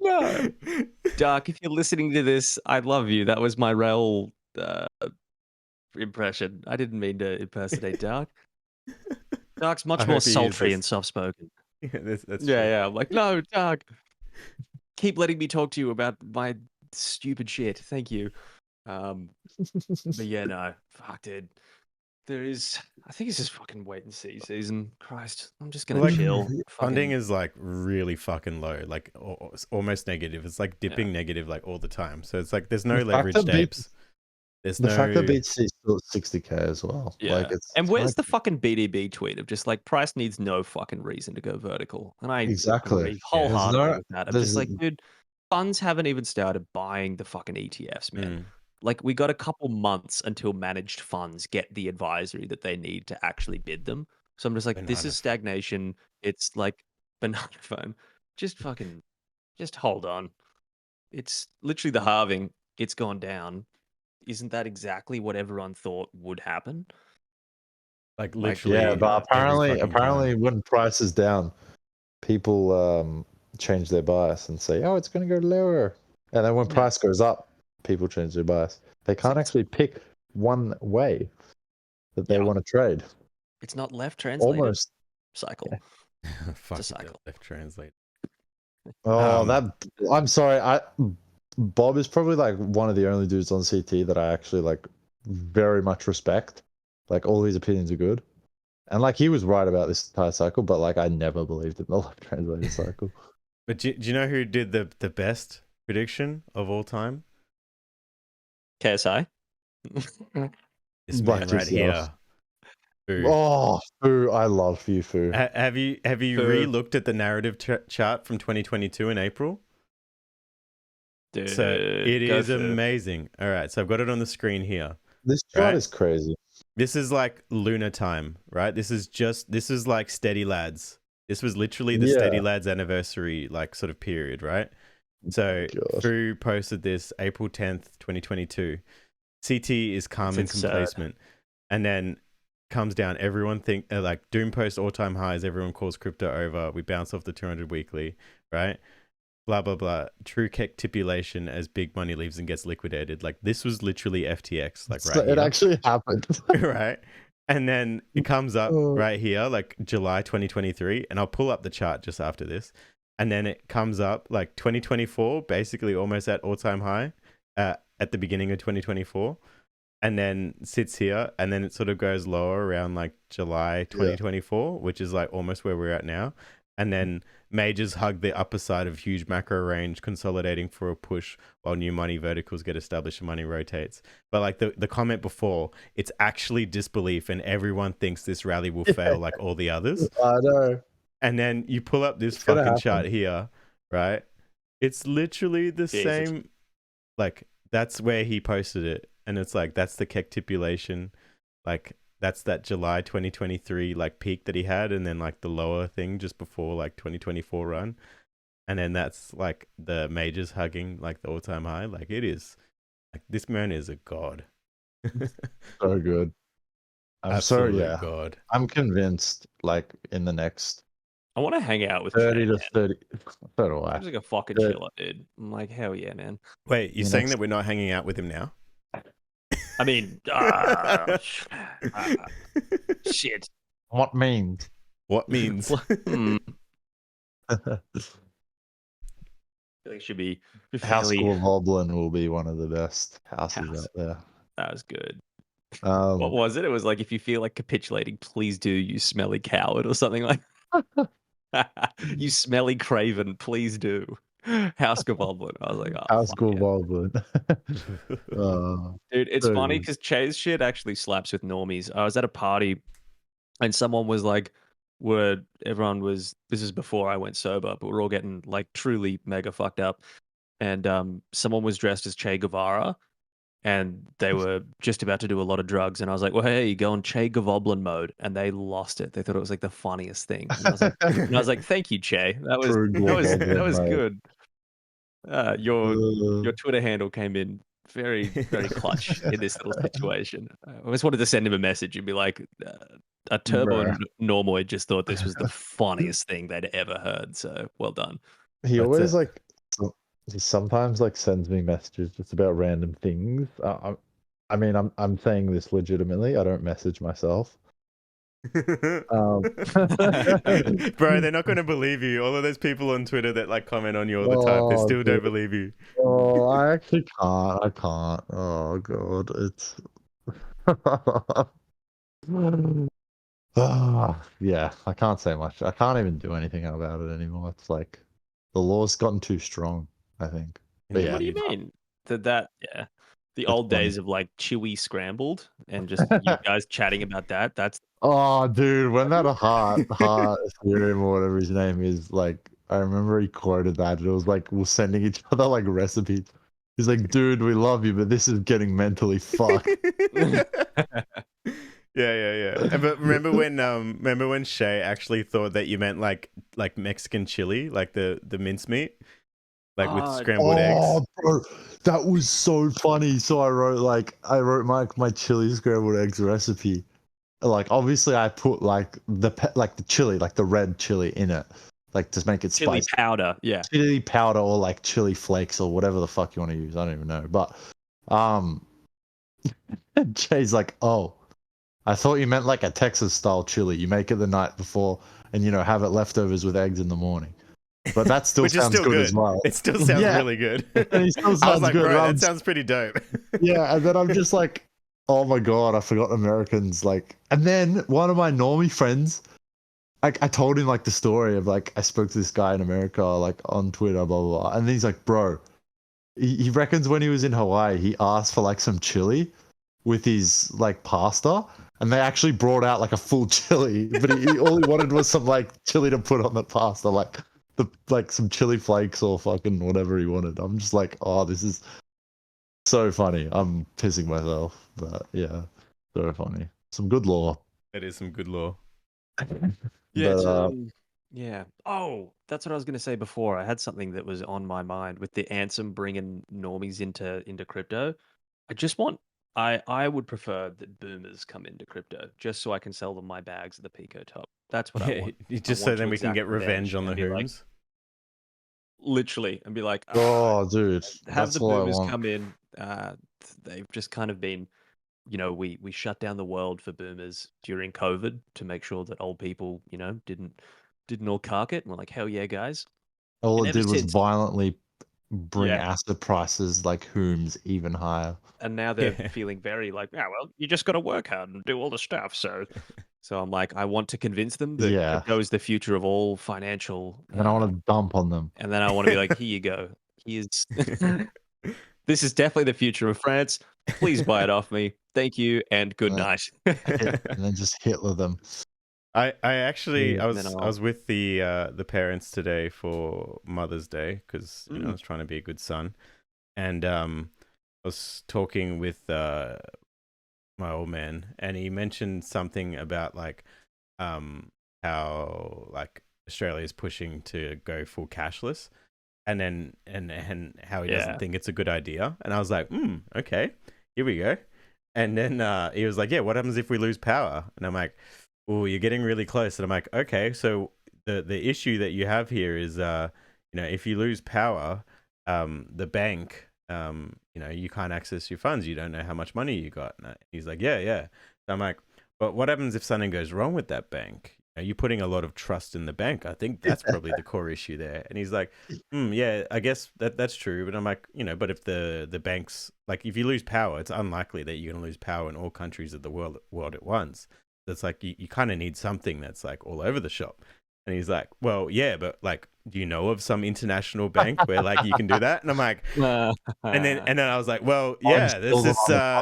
No, dark. If you're listening to this, I love you. That was my real impression. I didn't mean to impersonate Dark. Dark's much more sultry and soft-spoken. Yeah, that's true. Yeah. I'm like, no, Dark. Keep letting me talk to you about my stupid shit. Thank you. But yeah, no, fuck, dude. I think it's just fucking wait and see season. Christ, I'm just gonna chill. Funding is like really fucking low, like almost negative. It's like dipping negative like all the time. So it's like there's no leverage apes. There's the fact that BTC is still at 60k as well. Yeah. Like and where's the fucking BDB tweet of just like price needs no fucking reason to go vertical? And I agree wholeheartedly with that. I'm just like, dude, funds haven't even started buying the fucking ETFs, man. Like, we got a couple months until managed funds get the advisory that they need to actually bid them. So I'm just like, this is stagnation. It's like banana phone. Just hold on. It's literally the halving. It's gone down. Isn't that exactly what everyone thought would happen? Like literally. Yeah, but apparently when price is down, people change their bias and say, oh, it's going to go lower. And then when price goes up, people change their bias. They can't actually pick one way that they want to trade. It's not left translated. Almost cycle. Fuck, it's a cycle. Left translate. Oh, I'm sorry. Bob is probably like one of the only dudes on CT that I actually like very much respect. Like all his opinions are good. And like he was right about this entire cycle, but like I never believed in the left translated cycle. But do you know who did the best prediction of all time? KSI. This man right here. Foo. Oh, Foo! I love you, Foo. Have you re-looked at the narrative chart from 2022 in April? Dude, so it is amazing. All right, so I've got it on the screen here. This chart is crazy. This is like lunar time, right? This is like Steady Lads. This was literally the Steady Lads anniversary, like sort of period, right? So Foo posted this April 10th, 2022. CT is calm and complacent, and then comes down. Everyone think like Doom post all-time highs. Everyone calls crypto over. We bounce off the 200 weekly, right? Blah blah blah. True capitulation as big money leaves and gets liquidated. Like this was literally FTX. Like right, it actually happened, right? And then it comes up right here, like July 2023, and I'll pull up the chart just after this. And then it comes up like 2024, basically almost at all-time high at the beginning of 2024, and then sits here, and then it sort of goes lower around like July 2024, which is like almost where we're at now. And then majors hug the upper side of huge macro range, consolidating for a push while new money verticals get established and money rotates. But like the comment before, it's actually disbelief, and everyone thinks this rally will fail like all the others. I know. And then you pull up this fucking chart here, right? It's literally the same. Like that's where he posted it, and it's like that's the capitulation, like. That's that July 2023 like peak that he had, and then like the lower thing just before like 2024 run, and then that's like the majors hugging like the all-time high. Like it is, like this man is a god. So good. I'm god. I'm convinced. Like in the next, I want to hang out with 30 to 30. So do I. He's like a fucking chiller, dude. I'm like, hell yeah, man. Wait, you're saying that we're not hanging out with him now? I mean, shit. What means? What means? I think it should be House School Hoblin will be one of the best houses out there. That was good. What was it? It was like, if you feel like capitulating, please do, you smelly coward, or something like you smelly craven, please do. House Goblin. I was like, oh, House Goblin. Dude, it's funny because Chase shit actually slaps with normies. I was at a party and someone was like, everyone was, this is before I went sober, but we're all getting like truly mega fucked up. And someone was dressed as Che Guevara, and they were just about to do a lot of drugs. And I was like, well, hey, go on Che Gavoblin mode. And they lost it. They thought it was like the funniest thing. And I was like, thank you, Che. True That was mate. good. Your Twitter handle came in very, very clutch in this little situation. I just wanted to send him a message and be like, a turbo Bruh. normoid just thought this was the funniest thing they'd ever heard. So well done. He That's always it. like he sometimes like sends me messages just about random things. I mean, I'm saying this legitimately. I don't message myself. Bro, they're not going to believe you. All of those people on Twitter that like comment on you all the time, they still don't believe you. Oh, I actually can't. I can't. Oh god, it's. Yeah, I can't say much. I can't even do anything about it anymore. It's like the law's gotten too strong, I think. But yeah, What do you mean? Yeah. The it's old funny. days of like Chewy scrambled and just you guys chatting about that. That's Oh, dude, when that heart Ethereum or whatever his name is, like, I remember he quoted that. It was like we're sending each other like recipes. He's like, dude, we love you, but this is getting mentally fucked. Yeah. But remember when Shay actually thought that you meant like Mexican chili, like the mincemeat, like with scrambled eggs. Bro, that was so funny. So I wrote my chili scrambled eggs recipe. Like obviously I put like the chili, like the red chili in it, like to make it chili spicy. powder. Yeah. Chili powder or like chili flakes or whatever the fuck you want to use. I don't even know. But Jay's like, oh, I thought you meant like a Texas style chili. You make it the night before and have it leftovers with eggs in the morning. But that still Which is sounds still good as well. It still sounds Yeah. really good. And he still I was sounds like, good. bro, that sounds pretty dope. Yeah, and then I'm just like, oh my god, I forgot Americans like. And then one of my normie friends, I told him like the story of like I spoke to this guy in America like on Twitter, blah blah blah, and then he's like, bro, he reckons when he was in Hawaii, he asked for like some chili with his like pasta, and they actually brought out like a full chili, but all he wanted was some like chili to put on the pasta, like some chili flakes or fucking whatever he wanted. I'm just like, oh, this is so funny. I'm pissing myself, but yeah, so funny. Some good lore. That is some good lore. Yeah, But yeah. Oh, that's what I was going to say before. I had something that was on my mind with the Ansem bringing normies into crypto. I would prefer that boomers come into crypto just so I can sell them my bags at the Pico top. That's what I want. Just so then we can get revenge on the Hooms. Literally, and be like, oh, dude, have that's the all I boomers want. come in. They've just kind of been, we shut down the world for boomers during COVID to make sure that old people, didn't all cark it. And we're like, hell yeah, guys. All And it ever did was since, violently bring yeah. asset prices like Hooms even higher. And now they're feeling very like, yeah, well, you just got to work hard and do all the stuff. So I'm like, I want to convince them that crypto is the future of all financial. And then I want to dump on them. And then I want to be like, here you go. Here's this is definitely the future of France. Please buy it off me. Thank you and good night. And then just Hitler them. I Yeah. was with the parents today for Mother's Day because I was trying to be a good son, and I was talking with my old man, and he mentioned something about like how like Australia is pushing to go full cashless, and then and how he doesn't think it's a good idea, and I was like, okay, here we go, and then he was like, yeah, what happens if we lose power? And I'm like, oh, you're getting really close. And I'm like, okay, so the issue that you have here is, if you lose power, the bank, you can't access your funds. You don't know how much money you got. And he's like, yeah. So I'm like, but what happens if something goes wrong with that bank? You're putting a lot of trust in the bank. I think that's probably the core issue there. And he's like, yeah, I guess that's true. But I'm like, but if the banks, like if you lose power, it's unlikely that you're going to lose power in all countries of the world at once. That's like you kind of need something that's like all over the shop. And he's like, well, yeah, but like, do you know of some international bank where like you can do that? And I'm like, and then I was like, well, yeah, there's this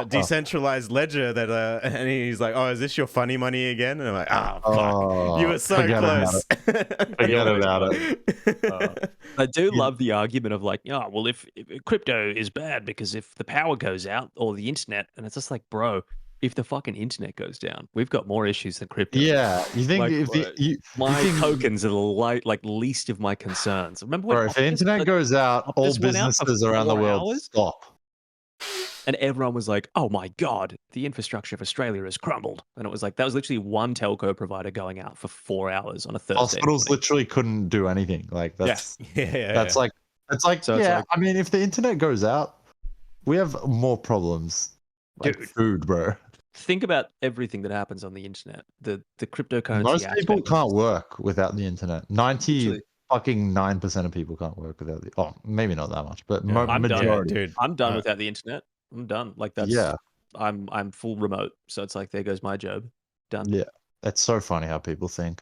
decentralized ledger that and he's like, oh, is this your funny money again? And I'm like, fuck, you were so close. Forget about it. I do love the argument of like, oh, well, if crypto is bad because if the power goes out or the internet, and it's just like, bro, if the fucking internet goes down, we've got more issues than crypto. Yeah, you think like, if my tokens are the least of my concerns. Remember when if the internet goes out, all businesses around the world stop. And everyone was like, oh my God, the infrastructure of Australia has crumbled. And it was like, that was literally one telco provider going out for 4 hours on a Thursday. Hospitals literally couldn't do anything. Like that's like, it's like, so yeah, I mean, if the internet goes out, we have more problems. Like dude, food, bro. Think about everything that happens on the internet. The cryptocurrency. Most people can't work without the internet. 90 fucking 9% of people can't work without the. Oh, maybe not that much, but majority. Done, dude. I'm done without the internet. I'm done. Like that's. Yeah. I'm full remote, so it's like there goes my job. Done. Yeah, it's so funny how people think.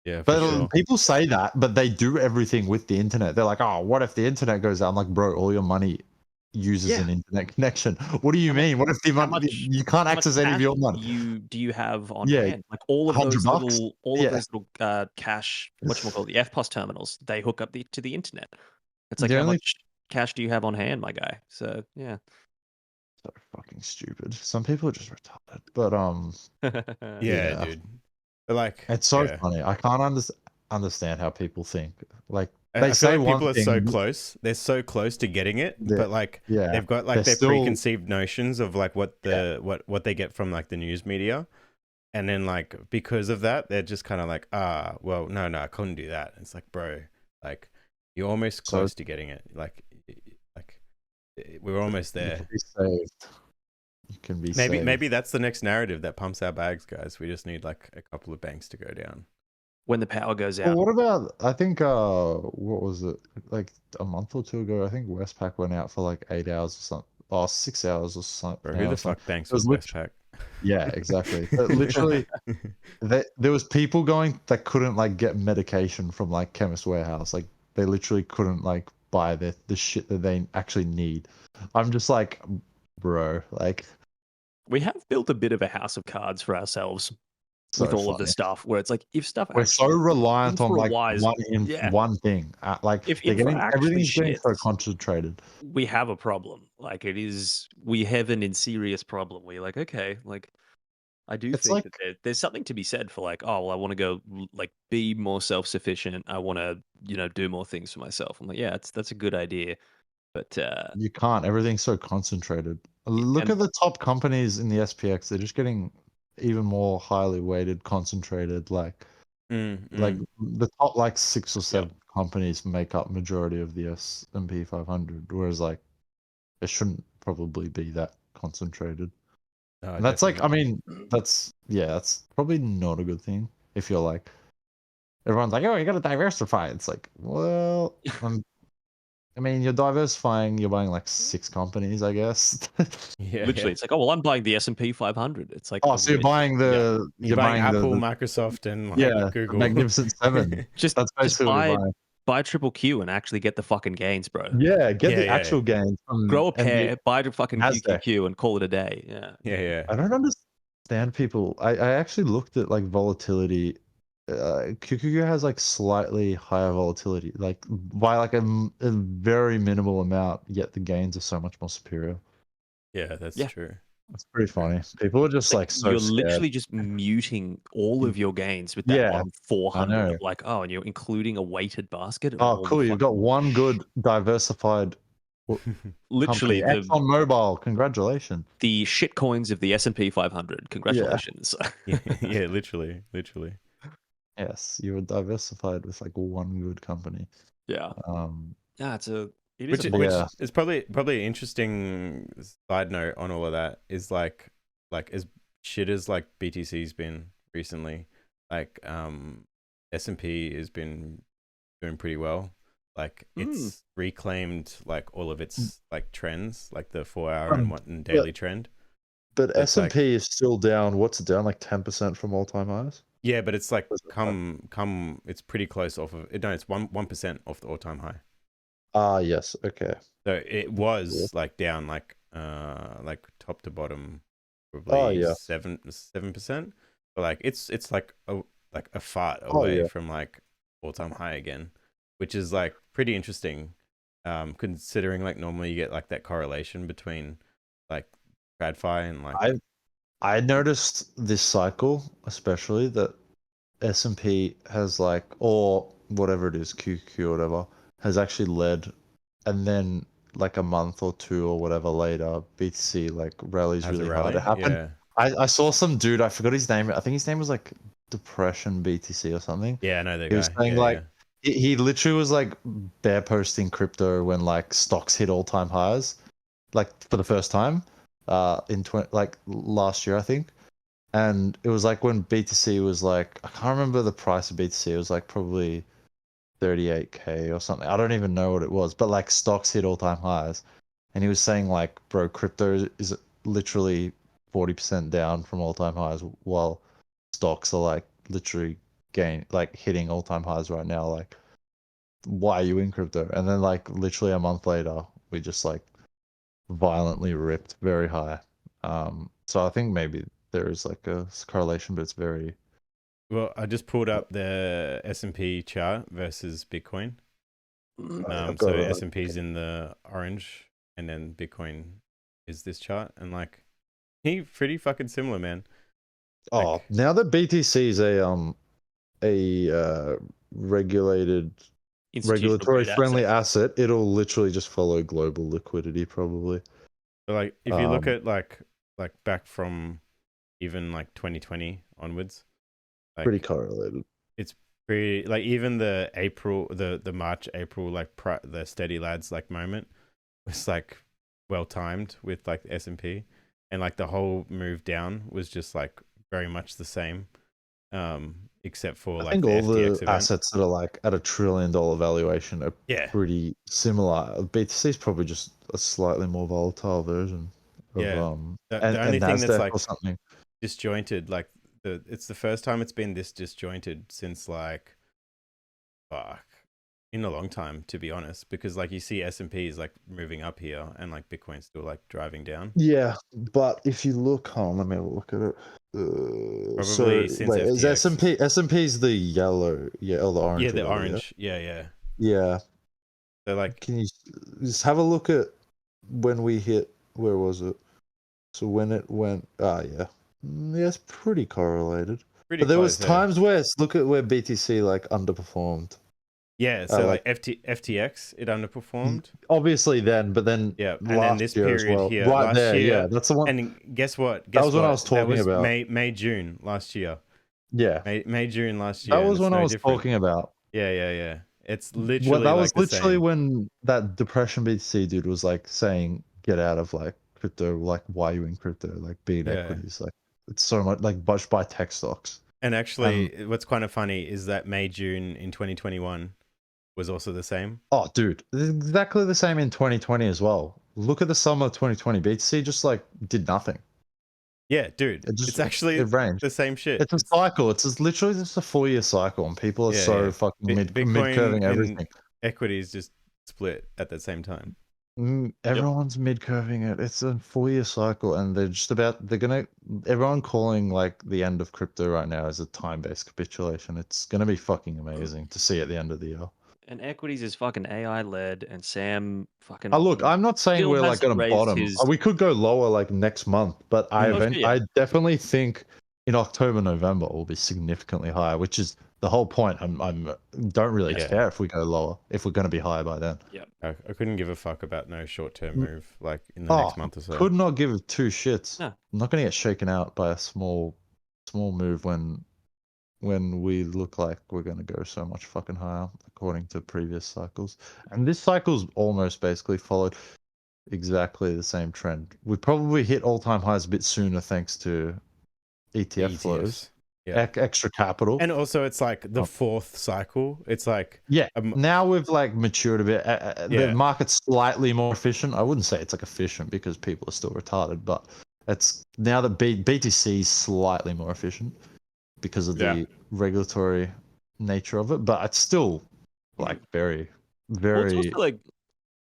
Yeah, but sure. People say that, but they do everything with the internet. They're like, oh, what if the internet goes out? I'm like, bro, all your money uses an internet connection. What do you mean? What if the money you can't access any of your money? Do you have on hand? Like all of those little cash, whatchamacallit, the FPOS terminals, they hook up to the internet. It's like how much cash do you have on hand, my guy? So yeah. So fucking stupid. Some people are just retarded. But yeah, dude. But like it's so funny. I can't understand how people think. Like they say like people are so close. They're so close to getting it, but like they've got like their preconceived notions of like what what they get from like the news media. And then like because of that, they're just kind of like, well, no, I couldn't do that. It's like, bro, like you're almost close to getting it. Like we're almost there. You can be saved. Maybe that's the next narrative that pumps our bags, guys. We just need like a couple of banks to go down. When the power goes out. Well, what about, I think, what was it? Like a month or two ago, I think Westpac went out for like 8 hours or something. Oh, 6 hours or something. Bro, who the fuck banks with Westpac? Yeah, exactly. But literally, there was people going that couldn't like get medication from like Chemist Warehouse. Like they literally couldn't like buy the shit that they actually need. I'm just like, bro, like. We have built a bit of a house of cards for ourselves. With all of the stuff where it's like if stuff we're so reliant on like one thing like if everything's getting so concentrated, we have a problem. Like we have an insidious problem. We're like, okay, like I do think that there's something to be said for like, oh well, I want to go like be more self-sufficient. I want to do more things for myself. I'm like, yeah, that's a good idea, but you can't. Everything's so concentrated. Look at the top companies in the SPX. They're just getting even more highly weighted, concentrated. Like the top like 6 or 7 companies make up majority of the S&P 500, whereas like it shouldn't probably be that concentrated. No, that's like, I mean, that's probably not a good thing. If you're like, everyone's like, oh, you got to diversify. It's like, well, I mean, you're diversifying. You're buying like 6 companies, I guess. Literally, it's like, oh well, I'm buying the S&P 500. It's like, oh, so you're buying you're buying Apple, Microsoft, and Google, Magnificent Seven. that's basically buy triple Q and actually get the fucking gains, bro. Yeah, get the actual gains. Grow a pair, buy the fucking QQQ, and call it a day. Yeah. I don't understand people. I actually looked at like volatility. QQQ has like slightly higher volatility, like by like a very minimal amount, yet the gains are so much more superior. Yeah, that's true. It's pretty funny. People are just like so you're scared. Literally just muting all of your gains with that 400. Like, oh, and you're including a weighted basket. Oh, cool! You've got one good diversified. Literally, ExxonMobil. Congratulations. The shit coins of the S&P 500. Congratulations. Yeah, literally. Yes, you were diversified with like one good company. Yeah. It's probably an interesting side note on all of that is like as shit as like BTC's been recently, like S&P has been doing pretty well. Like it's reclaimed like all of its like trends, like the 4-hour and daily trend. But So it's like, S&P is still down. What's it down? Like 10% from all-time highs? yeah, but it's like Was it it's pretty close off of it. No, it's 1% off the all-time high. Ah, yes. Okay. So it Yeah. was like down like top to bottom Oh, probably yeah. 7%. But like it's like a fart Oh, away yeah. from like all-time high again, which is like pretty interesting. Considering like normally you get like that correlation between like tradfi and like I noticed this cycle, especially that S&P has like, or whatever it is, QQ or whatever, has actually led, and then like a month or two or whatever later, BTC like rallies has a really hard. rally. It happened. Yeah. I saw some dude, I forgot his name. I think his name was like Depression BTC or something. Yeah, I know the He was guy. saying Yeah, like yeah. he literally was like bear posting crypto when like stocks hit all time highs, like for the first time, in like last year I think. And it was like when BTC was like, I can't remember the price of BTC. It was like probably 38K or something. I don't even know what it was, but like stocks hit all time highs. And he was saying like, bro, crypto is literally 40% down from all time highs, while stocks are like literally hitting all time highs right now. Like, why are you in crypto? And then like literally a month later, we just like violently ripped very high. So I think maybe there is like a correlation, but it's very Well, I just pulled up the S&P chart versus Bitcoin. I've So got it. S&P's in the orange, and then Bitcoin is this chart, and like he pretty fucking similar, man. Oh, Like, now that BTC is a regulated Institutional regulatory grade friendly asset. asset, it'll literally just follow global liquidity probably. but like if you look Um, at like back from even like 2020 onwards, pretty like correlated. it's pretty like even the March April like the steady lads like moment was like well timed with like the S&P, and like the whole move down was just like very much the same, except for I like think the all FTX the event. assets that are like at $1 trillion valuation are Yeah, pretty similar. BTC is probably just a slightly more volatile version of yeah. The and only thing that's Nasdaq like or something. disjointed, like it's the first time it's been this disjointed since like fuck in a long time, to be honest, because like you see S&P is like moving up here and like Bitcoin's still like driving down. Yeah, but if you look, hold on, let me have a look at it. So Probably since wait, is FTX. S&P is the yellow, yeah, or the orange Yeah, or the whatever, yeah? orange. Yeah. Yeah. So like Can you just have a look at when we hit, where was it? So when it went, yeah. Yeah, it's pretty correlated. pretty But there was close, yeah. times where, look at where BTC like underperformed. Yeah, so Like like FTX it underperformed. obviously then, but then Yeah, and then last this year as period well. here Right last there, yeah. year, That's the one. and guess what? That was when I was That talking was about. May June last year. Yeah. May June last That year, and was it's when I no was different. talking about. Yeah. It's Well, literally that like was the literally same. when that depression BTC dude was like saying, "Get out of like crypto. Like, why are you in crypto? Like, be in Yeah. equities. Like, it's so much like buy tech stocks." And actually, what's kind of funny is that May June in 2021 was also the same. Oh, dude, it's exactly the same in 2020 as well. Look at the summer of 2020. BTC just like did nothing. Yeah, dude, It just it's actually it ranged. the same shit. It's a cycle. It's just literally just a 4-year cycle, and people are so fucking mid Bitcoin curving and everything. equities just split at the same time. Everyone's mid curving it. It's a 4-year cycle, and everyone calling like the end of crypto right now is a time based capitulation. It's gonna be fucking amazing to see at the end of the year. And equities is fucking AI led, and Sam fucking Look, I'm not saying still we're like hasn't gonna raised bottom. his. We could go lower like next month, but Oh, sure, yeah. I definitely think in October, November will be significantly higher, which is the whole point. I'm don't really Yeah. care if we go lower if we're gonna be higher by then. Yeah. I couldn't give a fuck about no short term move like in the next month or so. Could not give two shits. No. I'm not gonna get shaken out by a small move when we look like we're going to go so much fucking higher according to previous cycles. And this cycle's almost basically followed exactly the same trend. We probably hit all-time highs a bit sooner thanks to ETF flows, Yeah. extra capital. And also it's like the fourth cycle. It's like now we've like matured a bit. The Yeah. market's slightly more efficient. I wouldn't say it's like efficient because people are still retarded, but it's now that BTC is slightly more efficient because of the regulatory nature of it, but it's still like very, Well, it's very also like,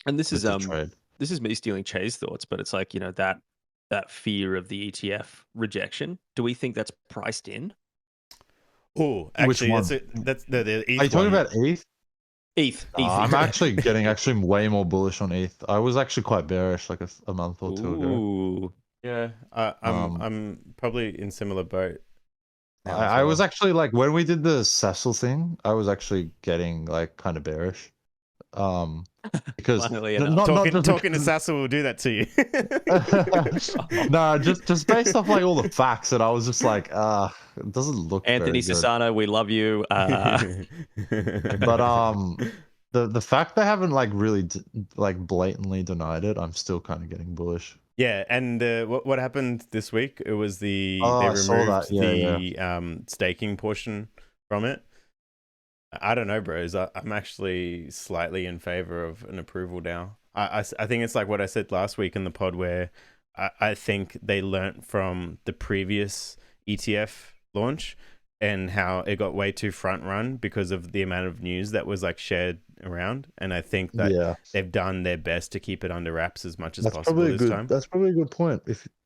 and good to trade. this is me stealing Chay's thoughts, but it's like, you know, that fear of the ETF rejection. Do we think that's priced in? Oh, Which actually, one? that's the ETH Are you talking one. about ETH? ETH. I'm actually getting way more bullish on ETH. I was actually quite bearish like a month or two ago. Ooh. Yeah, I'm probably in similar boat. Now as I was well. actually like when we did the Cecil thing, I was actually getting like kind of bearish. Because Funnily not enough. not just Talking to because, Sassel will do that to you. no, just based off like all the facts, and I was just like, it doesn't look Anthony very good. Sassano, we love you. But the fact they haven't like really like blatantly denied it, I'm still kind of getting bullish. Yeah, and what happened this week? It was they I saw that. removed Yeah. the staking portion from it. I don't know, bros. I'm actually slightly in favor of an approval now. I think it's like what I said last week in the pod, where I think they learnt from the previous ETF launch and how it got way too front run because of the amount of news that was like shared around. And I think that they've done their best to keep it under wraps as much as possible this time. That's probably a good point.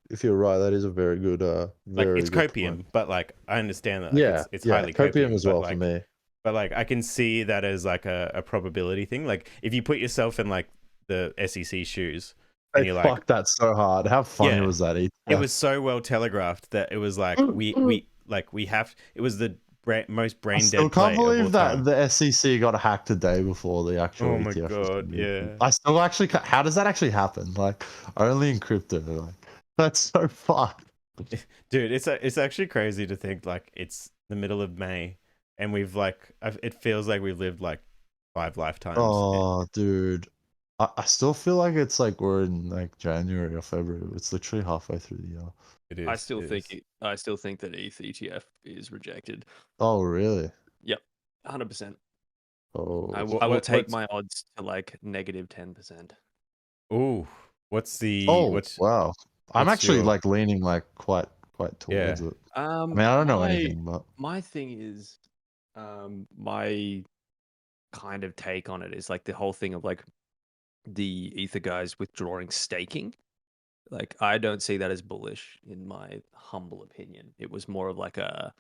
If you're right, that is a very good Like very it's good copium, point. but like I understand that like, it's highly copium as well but, for like, me. But like I can see that as like a probability thing. Like if you put yourself in like the SEC shoes and They you're fucked like, that so hard. How funny was that? It was so well telegraphed that it was like we have. It was the most brain dead play can't believe of all that time. the SEC got hacked a day before the actual Oh my ETF was god! released. Yeah, I still actually how does that actually happen? Like only in crypto. Like that's so fucked. dude, it's actually crazy to think like it's the middle of May and we've like it feels like we've lived like 5 lifetimes. Oh, dude. I still feel like it's like we're in like January or February. It's literally halfway through the year. It is. I still think that ETH ETF is rejected. Oh, really? Yep, 100%. Oh, I will take my odds to like negative 10%. Ooh, what's wow. I'm actually your... like leaning like quite towards it. I mean, I don't know anything, but my thing is, my kind of take on it is like the whole thing of like the Ether guys withdrawing staking. Like I don't see that as bullish in my humble opinion. It was more of like a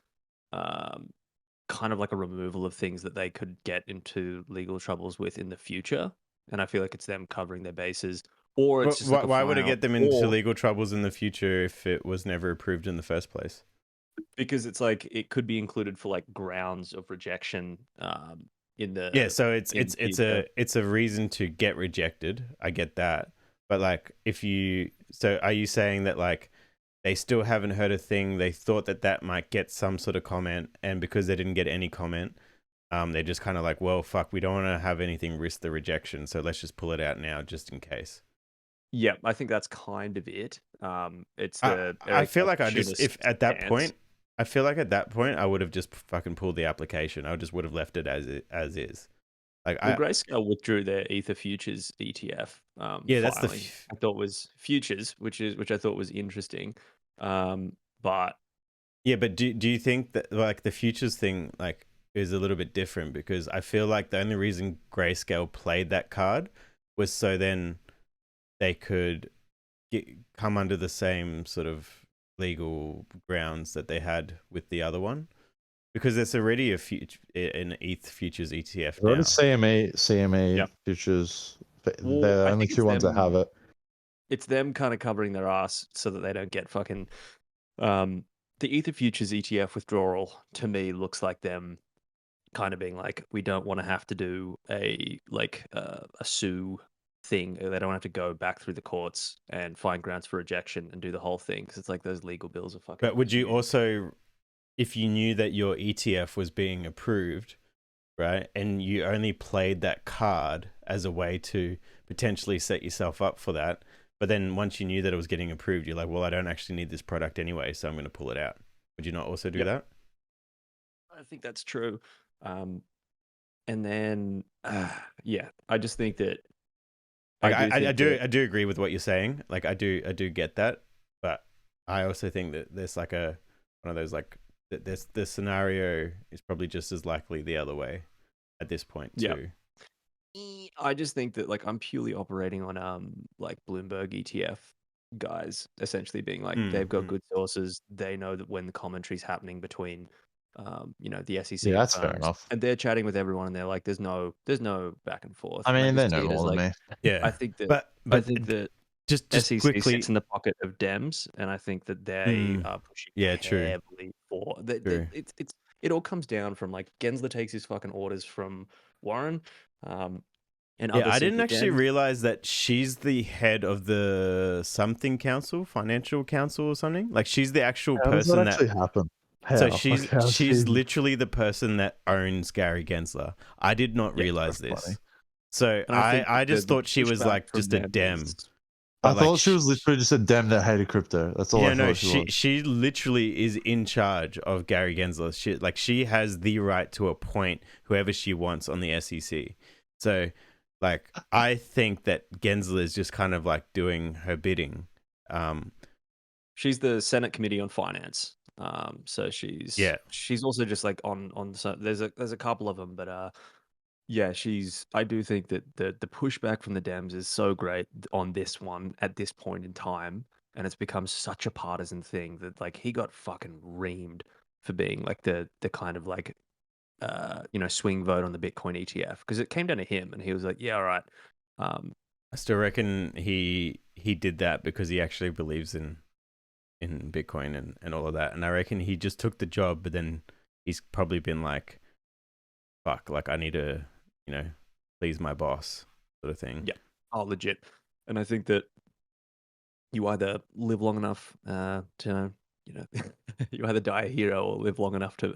kind of like a removal of things that they could get into legal troubles with in the future. And I feel like it's them covering their bases. Or it's just why would it get them into legal troubles in the future if it was never approved in the first place? Because it's like it could be included for like grounds of rejection in the so it's a reason to get rejected. I get that. But like are you saying that like they still haven't heard a thing, they thought that might get some sort of comment, and because they didn't get any comment, they're just kind of like, well, fuck, we don't want to have anything risk the rejection, so let's just pull it out now just in case. Yeah, I think that's kind of it. It's I feel like I feel like at that point I would have just fucking pulled the application. I just would have left it as is. Like Grayscale withdrew their Ether futures ETF. That's I thought was futures, which I thought was interesting. But do you think that like the futures thing like is a little bit different? Because I feel like the only reason Grayscale played that card was so then they could come under the same sort of legal grounds that they had with the other one, because there's already an ETH futures ETF now. CMA futures. They're the only two ones that have it. It's them kind of covering their ass so that they don't get fucking. The Ether futures ETF withdrawal to me looks like them kind of being like, we don't want to have to do a sue thing. They don't have to go back through the courts and find grounds for rejection and do the whole thing, because it's like those legal bills are fucking. But would you also, if you knew that your ETF was being approved, right, and you only played that card as a way to potentially set yourself up for that, but then once you knew that it was getting approved, you're like, well, I don't actually need this product anyway, so I'm going to pull it out. Would you not also do that? I think that's true. And then, I just think that I do agree with what you're saying. Like I do get that, but I also think that there's like one of those like the scenario is probably just as likely the other way at this point too. I just think that like I'm purely operating on like Bloomberg ETF guys essentially being like they've got good sources. They know that when the commentary's happening between you know, the SEC Yeah, and that's fair firms, enough. and they're chatting with everyone and they're like there's no back and forth. I And mean, just they know see it as more than like me. Yeah, I think that but I think that just SEC quickly, sits in the pocket of Dems, and I think that they are pushing true. heavily for True. it all comes down from like Gensler takes his fucking orders from Warren, and Yeah, other I didn't simply actually Dems. realize that she's the head of the something council, financial council or something. Like she's the actual How does that person actually happen? So How? Like, how's she's she... literally the person that owns Gary Gensler. I did not realize that's this. funny. So And I think I just the thought she was pushback like from just a them dem. is- I But like thought she was literally just a dem that hated crypto. That's all I no, thought she was. she literally is in charge of Gary Gensler. She has the right to appoint whoever she wants on the SEC. So like I think that Gensler is just kind of like doing her bidding. She's the Senate Committee on Finance. So she's also just like on so there's a couple of them, but yeah, I do think that the pushback from the Dems is so great on this one at this point in time, and it's become such a partisan thing that like he got fucking reamed for being like the kind of like you know, swing vote on the Bitcoin ETF because it came down to him and he was like, yeah, all right. I still reckon he did that because he actually believes in Bitcoin and all of that. And I reckon he just took the job, but then he's probably been like, fuck, like I need to, you know, please my boss sort of thing. Yeah. Oh, legit. And I think that you either live long enough to, you know, you either die a hero or live long enough to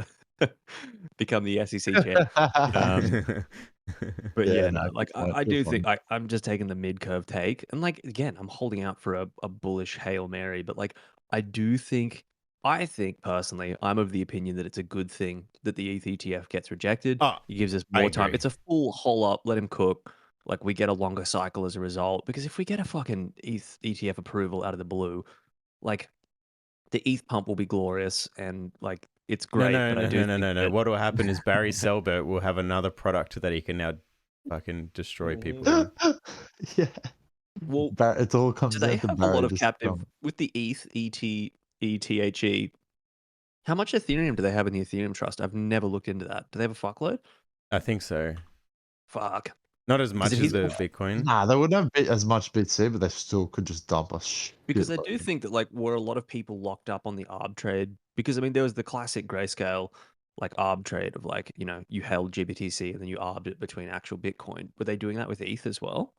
become the SEC chair. But yeah, no, like I do think I'm just taking the mid curve take, and like again, I'm holding out for a bullish Hail Mary, but like I think personally, I'm of the opinion that it's a good thing that the ETH ETF gets rejected. It gives us more time. It's a full hole up, let him cook. Like we get a longer cycle as a result. Because if we get a fucking ETH ETF approval out of the blue, like the ETH pump will be glorious and like it's great. No. What will happen is Barry Selbert will have another product that he can now fucking destroy people in. Yeah. Well, it all comes do they down to have Barry a lot of captive with the ETHE? How much Ethereum do they have in the Ethereum trust? I've never looked into that. Do they have a fuckload? I think so. Fuck. Not as much as the Bitcoin. Nah, they wouldn't have as much BTC, but they still could just dump us. Because I do think that like were a lot of people locked up on the arb trade, because I mean there was the classic grayscale like arb trade of like, you know, you held GBTC and then you arbed it between actual Bitcoin. Were they doing that with ETH as well?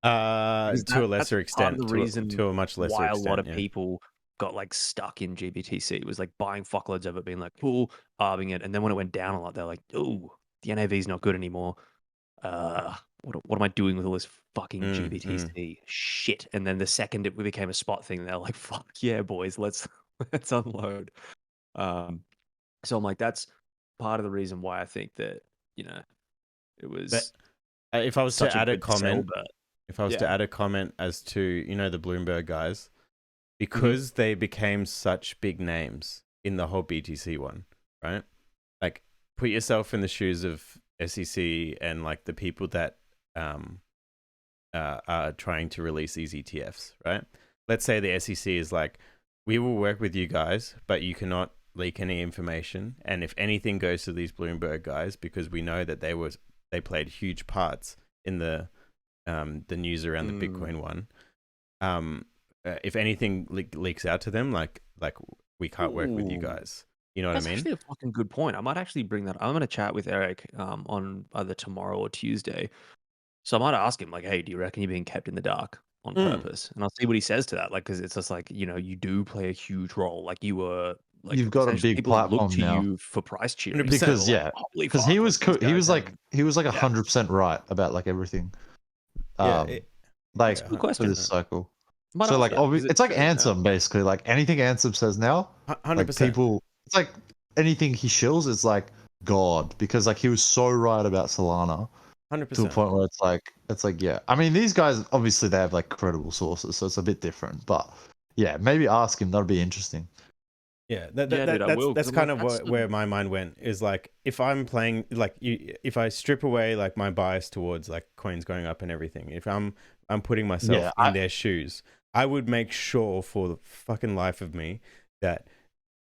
To a lesser extent, the reason to a much lesser extent. Why a lot of people got like stuck in GBTC. It was like buying fuckloads of it, being like, cool, arbing it, and then when it went down a lot, they're like, oh, the NAV is not good anymore. What am I doing with all this fucking GBTC shit? And then the second it became a spot thing, they're like, fuck yeah, boys, let's unload. So I'm like, that's part of the reason why I think that, you know, it was. But if I was to add a comment, to add a comment as to, you know, the Bloomberg guys, because they became such big names in the whole BTC one, right? Like, put yourself in the shoes of SEC and like the people that are trying to release these ETFs, right? Let's say the SEC is like, we will work with you guys, but you cannot leak any information. And if anything goes to these Bloomberg guys, because we know that they played huge parts in the news around the Bitcoin one. If anything leaks out to them, like we can't work with you guys. You know what I mean? That's actually a fucking good point. I might actually bring that. I'm going to chat with Eric on either tomorrow or Tuesday. So I might ask him like, hey, do you reckon you're being kept in the dark on purpose? And I'll see what he says to that. Like, because it's just like, you know, you do play a huge role. Like you were. Like, you've got a big platform to now. You for price cheering because because he was like 100% right about like everything. Like for this cycle. So like it's like Ansem basically. Like anything Ansem says now, 100%. Like people, it's like anything he shills is like God, because like he was so right about Solana. 100%. To a point where it's like yeah. I mean, these guys obviously they have like credible sources, so it's a bit different. But yeah, maybe ask him. That'd be interesting. Yeah, Yeah, dude, I will, 'cause that's I'm kind like, of that's where my mind went, is like, if I'm playing, like, if I strip away like my bias towards like coins going up and everything, if I'm putting myself Yeah, in their shoes, I would make sure for the fucking life of me that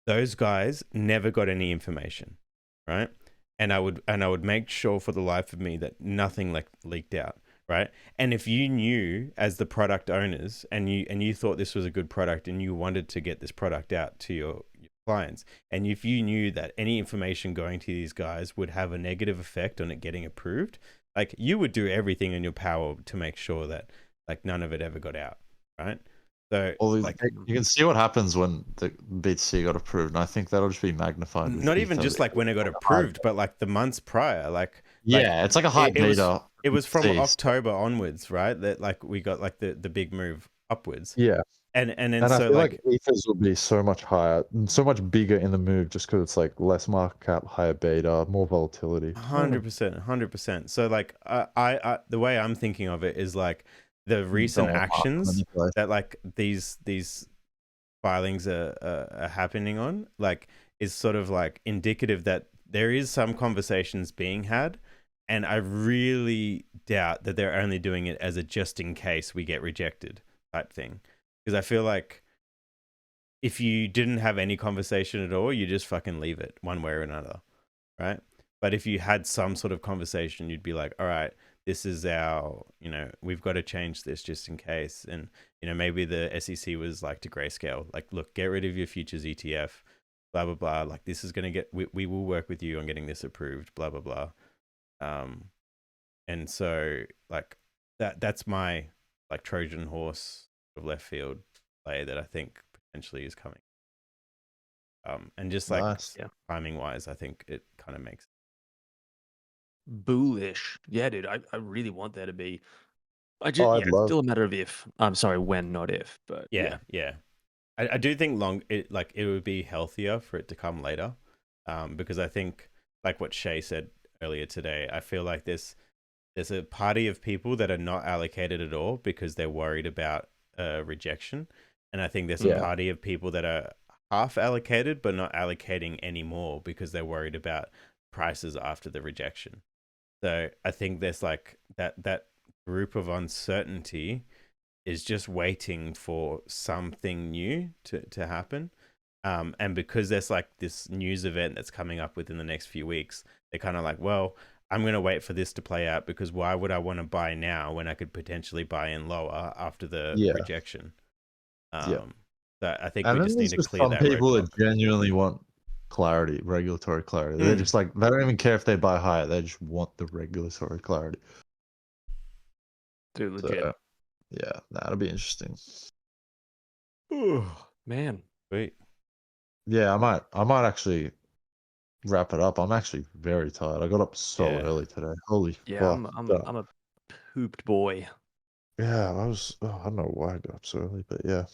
those guys never got any information, right? And I would make sure for the life of me that nothing like leaked out, right? And if you knew, as the product owners, and you thought this was a good product and you wanted to get this product out to your clients, and if you knew that any information going to these guys would have a negative effect on it getting approved, like, you would do everything in your power to make sure that like none of it ever got out, right? So well, like, you can see what happens when the BTC got approved, and I think that'll just be magnified. With not even Ether. just like when it got approved, but like the months prior, like it's like a high beta. it was from BTC. October onwards, right? That like we got like the big move upwards. Yeah, And then and I so feel like Ethers will be so much higher, so much bigger in the move, just because it's like less market cap, higher beta, more volatility. 100%. So like I the way I'm thinking of it is like the recent actions that like these filings are happening on, like, is sort of like indicative that there is some conversations being had, and I really doubt that they're only doing it as a just in case we get rejected type thing, because I feel like if you didn't have any conversation at all, you just fucking leave it one way or another, right? But if you had some sort of conversation, you'd be like, all right, this is our, we've got to change this just in case. And, maybe the SEC was like to grayscale, like, look, get rid of your futures ETF, blah, blah, blah. Like, this is going to we will work with you on getting this approved, blah, blah, blah. And so like that's my like Trojan horse of left field play that I think potentially is coming. And just like timing wise, I think it kind of makes bullish. Yeah, dude, I really want there to be. It's still a matter of if. I'm sorry, when, not if. But yeah. I do think it would be healthier for it to come later, because I think, like what Shay said earlier today, I feel like there's a party of people that are not allocated at all because they're worried about rejection, and I think there's a party of people that are half allocated but not allocating anymore because they're worried about prices after the rejection. So I think there's like that group of uncertainty is just waiting for something new to happen. And because there's like this news event that's coming up within the next few weeks, they're kind of like, well, I'm going to wait for this to play out, because why would I want to buy now when I could potentially buy in lower after the rejection? So I think we just need to clear that. Some people that genuinely want clarity, regulatory clarity. They're just like, they don't even care if they buy higher. They just want the regulatory clarity. Dude, legit. So, yeah, that'll be interesting. Man. Sweet. Yeah, I might actually wrap it up. I'm actually very tired. I got up so early today. Holy fuck. I'm a pooped boy. Yeah, I don't know why I got up so early, but yeah.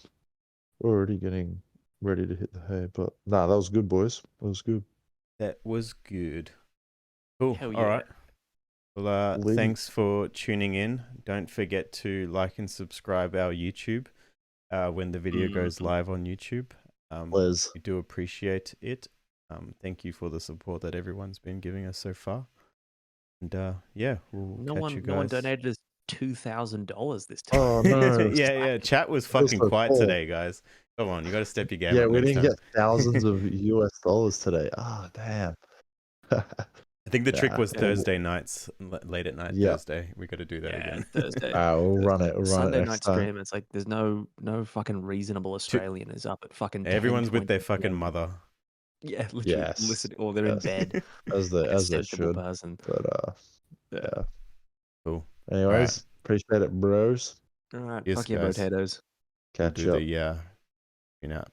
Already getting ready to hit the hay. But nah, that was good, boys. That was good. That was good. Cool. Hell yeah. All right. Well, thanks for tuning in. Don't forget to like and subscribe our YouTube when the video goes live on YouTube. We do appreciate it. Thank you for the support that everyone's been giving us so far. And we'll catch you guys. No one donated us $2,000 this time. Oh no! yeah. Chat was fucking quiet today, guys. Come on, you got to step your game up. We didn't get thousands of US dollars today. Oh damn! I think the trick was Thursday nights, late at night. Thursday, we got to do that again. Thursday. We'll run it. Sunday night stream. It's like there's no fucking reasonable Australian is up at fucking. Everyone's with their fucking mother. Yeah, literally. Listen, or they're in bed. As they should. Person. But yeah. Cool. Anyways, appreciate it, bros. All right. Yes, Fuck yeah, potatoes. Catch up. You know.